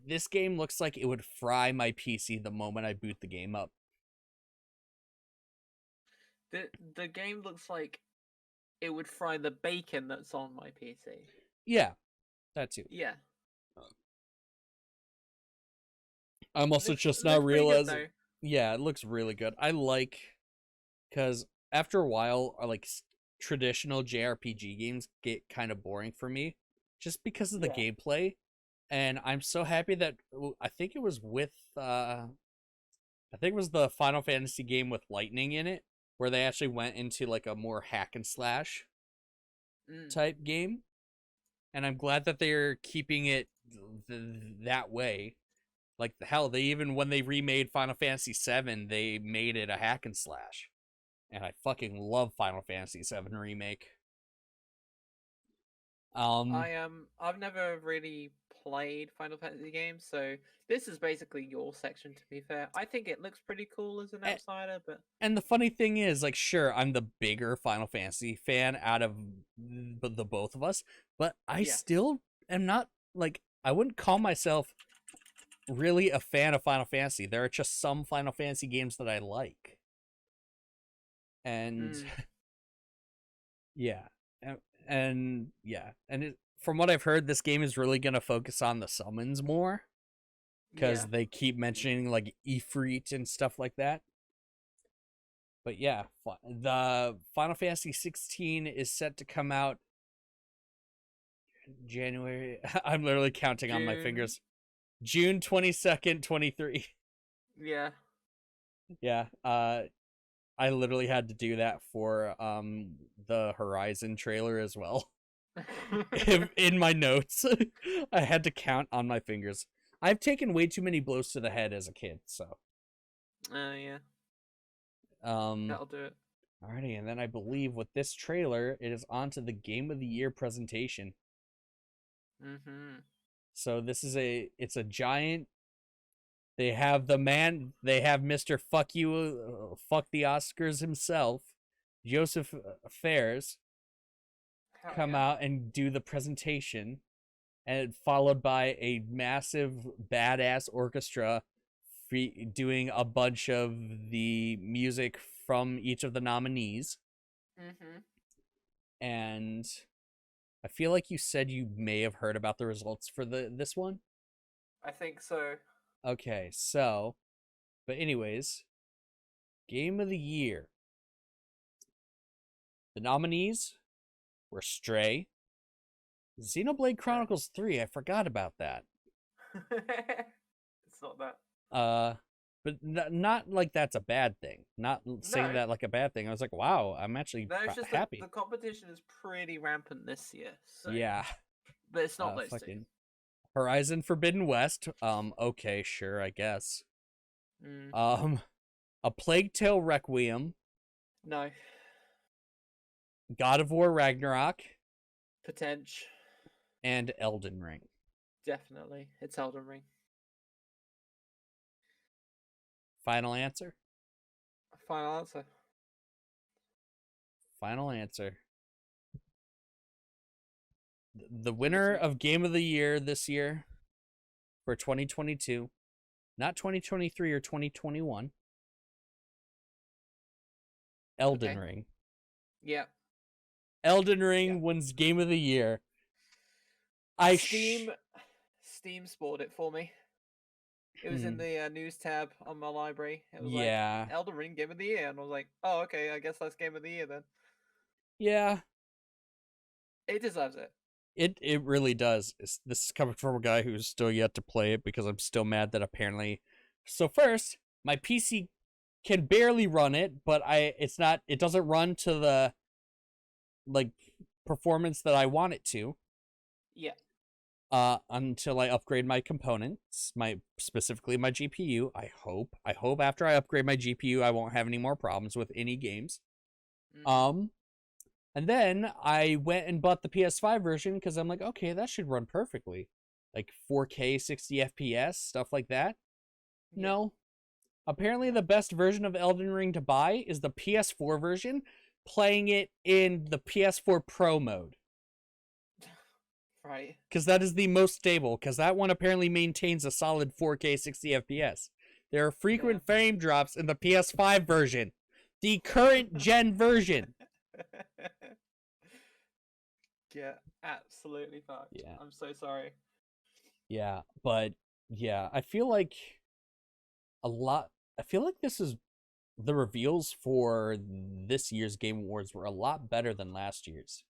This game looks like it would fry my PC the moment I boot the game up. The game looks like it would fry the bacon that's on my PC. Yeah, that too. Yeah. I'm also just now realizing. Yeah, it looks really good. I like, because after a while, like traditional JRPG games get kind of boring for me, just because of the gameplay. And I'm so happy that I think it was with I think it was the Final Fantasy game with lightning in it, where they actually went into like a more hack and slash type game. And I'm glad that they're keeping it that way. Like, hell, they even, when they remade Final Fantasy VII, they made it a hack and slash. And I fucking love Final Fantasy VII Remake. I've never really played Final Fantasy games, so this is basically your section, to be fair. I think it looks pretty cool as an outsider, but... And the funny thing is, like, sure, I'm the bigger Final Fantasy fan out of the both of us, but I still am not, like, I wouldn't call myself really a fan of Final Fantasy. There are just some Final Fantasy games that I like. And and from what I've heard, this game is really gonna focus on the summons more, because they keep mentioning like Ifrit and stuff like that. But yeah, the Final Fantasy 16 is set to come out January. I'm literally counting on my fingers. June 22nd, 23. Yeah. Yeah. I literally had to do that for the Horizon trailer as well. in my notes, I had to count on my fingers. I've taken way too many blows to the head as a kid, so. Yeah. That'll do it. Alrighty, and then I believe with this trailer, it is on to the Game of the Year presentation. Mm-hmm. So it's a giant. They have Mr. Fuck You, Fuck the Oscars himself, Joseph Fares, Hell come yeah. out and do the presentation, and followed by a massive badass orchestra doing a bunch of the music from each of the nominees. Mm-hmm. And I feel like you said you may have heard about the results for this one. I think so. Okay, so, but anyways, Game of the Year. The nominees were Stray, Xenoblade Chronicles 3. I forgot about that. It's not that. But not like that's a bad thing. Not saying No. that like a bad thing. I was like, wow, I'm actually No, it's just happy. the competition is pretty rampant this year. So. Yeah. But it's not those two. Fucking Horizon Forbidden West. Okay, sure, I guess. Mm. A Plague Tale Requiem, No. God of War Ragnarok, Potential. and Elden Ring. Definitely. It's Elden Ring. Final answer? Final answer. Final answer. The winner of Game of the Year this year for 2022, not 2023 or 2021, Elden Ring. Yeah. Elden Ring wins Game of the Year. Steam spoiled it for me. It was in the news tab on my library. It was like Elden Ring Game of the Year, and I was like, oh, okay, I guess that's Game of the Year then. Yeah. It deserves it. It really does. This is coming from a guy who's still yet to play it because I'm still mad that apparently. So first, my PC can barely run it, but it doesn't run to the like performance that I want it to. Yeah. Until I upgrade my components, specifically my GPU. I hope after I upgrade my GPU, I won't have any more problems with any games. Mm-hmm. And then I went and bought the PS5 version because I'm like, okay, that should run perfectly. Like 4K, 60 FPS, stuff like that. Yeah. No. Apparently the best version of Elden Ring to buy is the PS4 version, playing it in the PS4 Pro mode. Right. Because that is the most stable, because that one apparently maintains a solid 4K 60 FPS. There are frequent frame drops in the PS5 version. The current gen version. Yeah, absolutely fucked. Yeah. I'm so sorry. Yeah, but yeah, I feel like this is the reveals for this year's Game Awards were a lot better than last year's.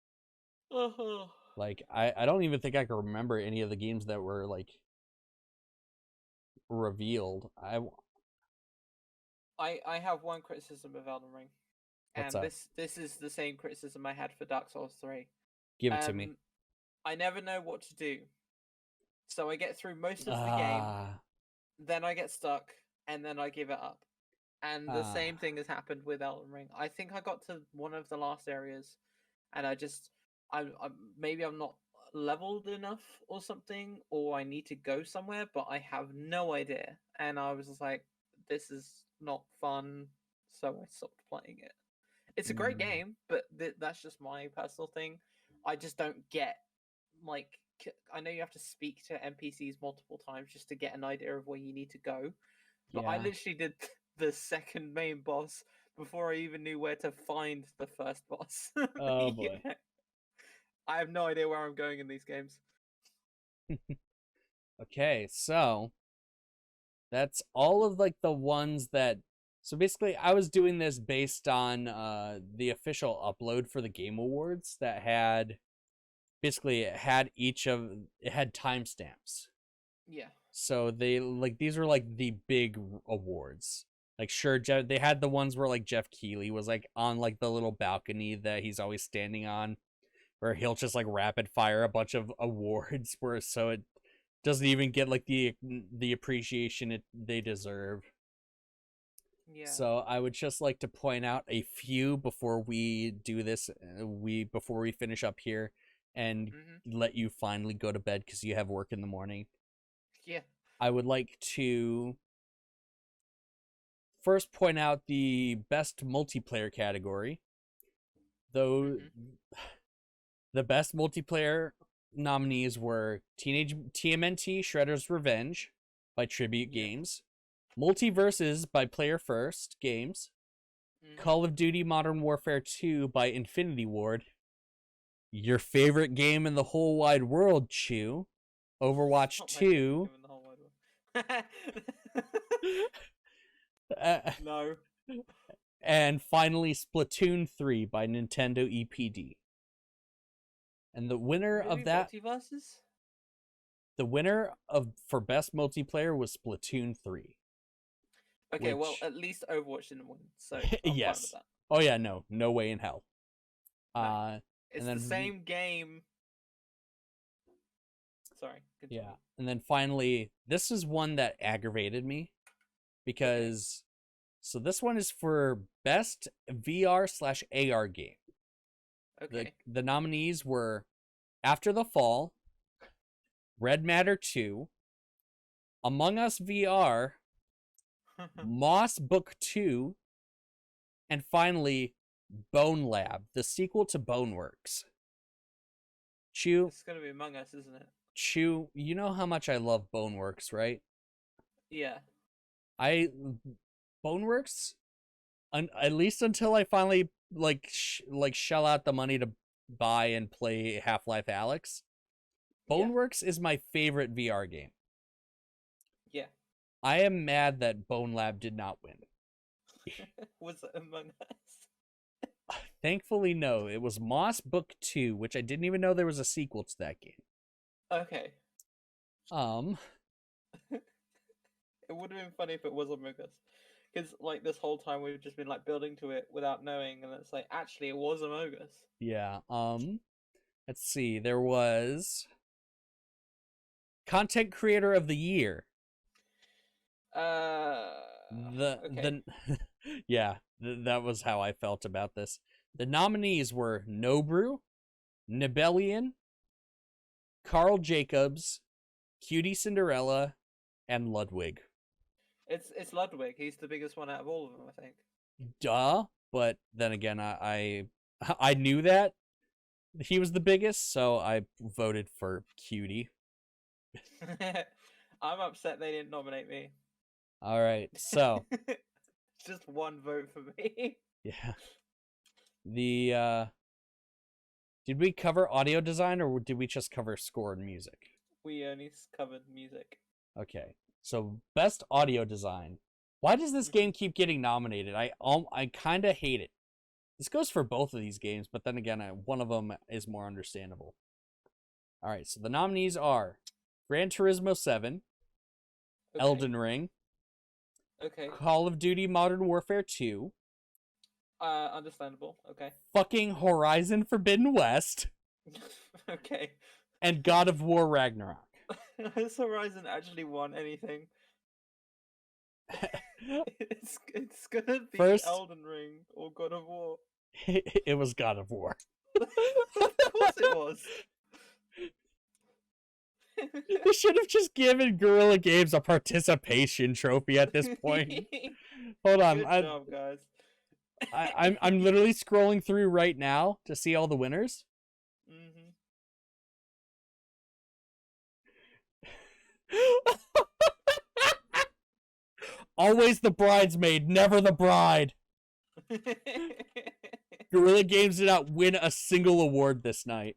Uh-huh. Like I don't even think I can remember any of the games that were like revealed. I have one criticism of Elden Ring. And this is the same criticism I had for Dark Souls 3. Give it to me. I never know what to do. So I get through most of the game, then I get stuck, and then I give it up. And the same thing has happened with Elden Ring. I think I got to one of the last areas, and maybe I'm not leveled enough or something, or I need to go somewhere, but I have no idea. And I was just like, this is not fun, so I stopped playing it. It's a great game, but that's just my personal thing. I just don't get, like, I know you have to speak to NPCs multiple times just to get an idea of where you need to go, but I literally did the second main boss before I even knew where to find the first boss. Oh boy. I have no idea where I'm going in these games. Okay, so that's all of like the ones that. So basically, I was doing this based on the official upload for the Game Awards that had. Basically, it had timestamps. Yeah. So these were like the big awards. Like sure, they had the ones where like Jeff Keighley was like on like the little balcony that he's always standing on, where he'll just like rapid fire a bunch of awards so it doesn't even get like the appreciation they deserve. Yeah. So I would just like to point out a few before we do this. Before we finish up here, and let you finally go to bed because you have work in the morning. Yeah. I would like to first point out the best multiplayer category. Though the best multiplayer nominees were Teenage TMNT Shredder's Revenge by Tribute Games, Multiverses by Player First Games, Call of Duty Modern Warfare 2 by Infinity Ward, your favorite game in the whole wide world, Chew, Overwatch Not my 2, favorite game in the whole wide world. uh, No. and finally Splatoon 3 by Nintendo EPD. And the winner of that, Multiverses? the winner of for best multiplayer was Splatoon 3. Okay, well, which- at least Overwatch didn't win, so I'm fine with yes. that. Oh yeah, no way in hell. No. It's and the then same game. Sorry. Continue. yeah, and then finally, this is one that aggravated me because so this one is for best VR/AR game. Okay. The nominees were After the Fall, Red Matter 2, Among Us VR, Moss Book 2, and finally Bone Lab, the sequel to Boneworks. Chew, It's gonna be Among Us, isn't it? Chew, you know how much I love Boneworks, right? Yeah. Boneworks, at least until I finally like shell out the money to buy and play Half-Life Alyx. Boneworks is my favorite VR game. Yeah. I am mad that Bone Lab did not win. Was it Among Us? Thankfully, no. It was Moss Book 2, which I didn't even know there was a sequel to that game. Okay. It would have been funny if it was Among Us. Because, like, this whole time we've just been, like, building to it without knowing, and it's like, actually, it was Among Us. Yeah, let's see. There was Content Creator of the Year. Okay. Yeah, that was how I felt about this. The nominees were Nobrew, Nibellion, Carl Jacobs, Cutie Cinderella, and Ludwig. It's Ludwig. He's the biggest one out of all of them, I think. Duh, but then again, I knew that he was the biggest, so I voted for Cutie. I'm upset they didn't nominate me. All right, so Just one vote for me. yeah, did we cover audio design or did we just cover score and music? We only covered music. Okay, so best audio design. Why does this game keep getting nominated? I kind of hate it. This goes for both of these games, but then again, one of them is more understandable. All right, so the nominees are Gran Turismo 7, Okay. Elden Ring, Okay. Call of Duty Modern Warfare 2, Understandable. Okay. fucking Horizon Forbidden West, Okay. and God of War Ragnarok. Has Horizon actually won anything? it's gonna be First- Elden Ring or God of War. It was God of War. Of course it was. They should have just given Guerrilla Games a participation trophy at this point. Hold on, Good job, guys. I'm literally scrolling through right now to see all the winners. Always the bridesmaid, never the bride. Guerrilla Games did not win a single award this night.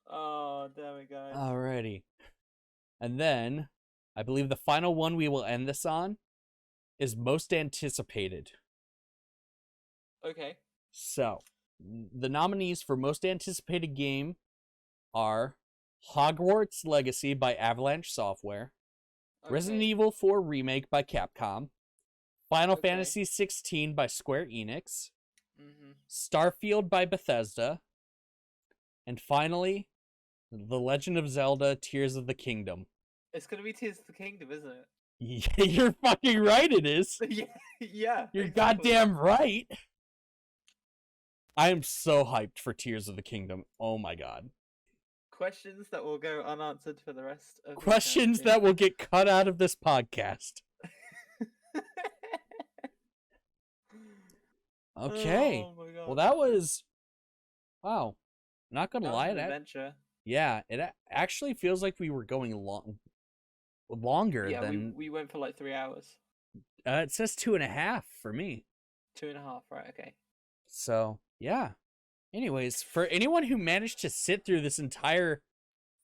Oh, damn it, guys. Alrighty. And then, I believe the final one we will end this on is most anticipated. Okay. So, the nominees for most anticipated game are Hogwarts Legacy by Avalanche Software, Resident Evil 4 Remake by Capcom, Final Fantasy 16 by Square Enix, Starfield by Bethesda, and finally, The Legend of Zelda Tears of the Kingdom. It's gonna be Tears of the Kingdom, isn't it? Yeah, you're fucking right. It is. Yeah. You're exactly. goddamn right. I am so hyped for Tears of the Kingdom. Oh my god. Questions that will go unanswered for the rest of Questions eternity. that will get cut out of this podcast. Okay. Oh my god. Well, that was wow. Not gonna That was lie, an that adventure. yeah, it actually feels like we were going longer Yeah, than. we went for like 3 hours. It says 2.5 for me. 2.5, right? Okay. So yeah. Anyways, for anyone who managed to sit through this entire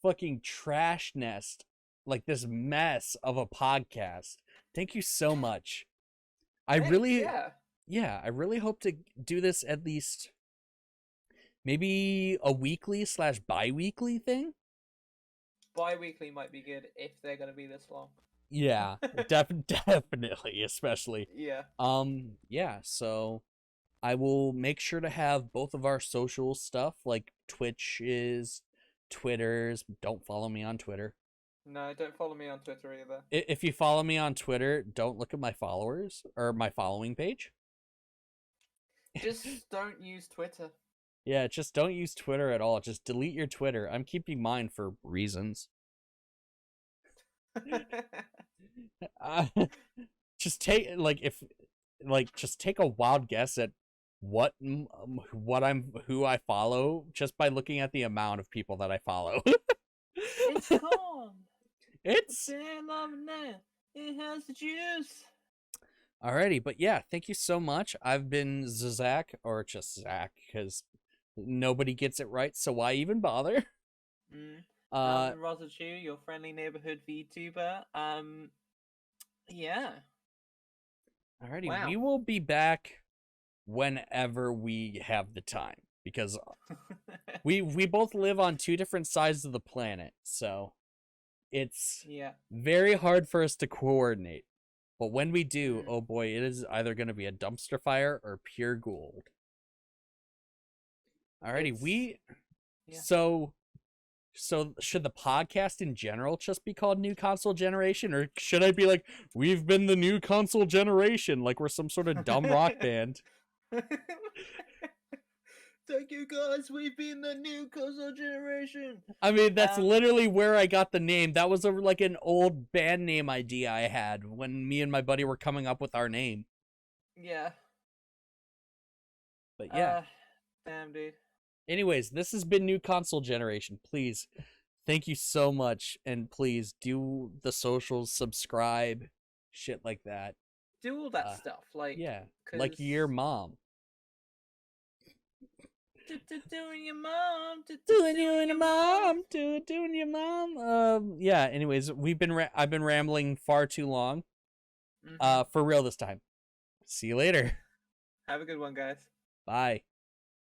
fucking trash nest, like this mess of a podcast, thank you so much. I Thanks, really, yeah. I really hope to do this at least maybe a weekly / bi-weekly thing. Bi-weekly might be good if they're gonna be this long. Yeah, definitely, especially. Yeah. Yeah, so I will make sure to have both of our social stuff, like Twitch's, Twitter's. Don't follow me on Twitter. No, don't follow me on Twitter either. If you follow me on Twitter, don't look at my followers or my following page. Just don't use Twitter. Yeah, just don't use Twitter at all. Just delete your Twitter. I'm keeping mine for reasons. Just take just take a wild guess at who I follow just by looking at the amount of people that I follow. It's gone. It's It has the juice. alrighty, but yeah, thank you so much. I've been Zach, or just Zach, because nobody gets it right, so why even bother? I'm Rozzachu, your friendly neighborhood VTuber. Yeah. Alrighty, Wow. we will be back whenever we have the time, because we both live on 2 different sides of the planet, so it's very hard for us to coordinate. But when we do, oh boy, it is either going to be a dumpster fire or pure gold. Alrighty, so should the podcast in general just be called New Console Generation, or should I be like, we've been the New Console Generation, like we're some sort of dumb rock band? Thank you guys, we've been the New Console Generation. I mean, that's literally where I got the name. That was like an old band name idea I had when me and my buddy were coming up with our name. Yeah. But yeah. Damn, dude. Anyways, this has been New Console Generation. Please, thank you so much, and please do the socials, subscribe, shit like that. Do all that stuff, like like your mom. Doing your mom, doing your mom. Yeah. Anyways, I've been rambling far too long. For real this time. See you later. Have a good one, guys. Bye.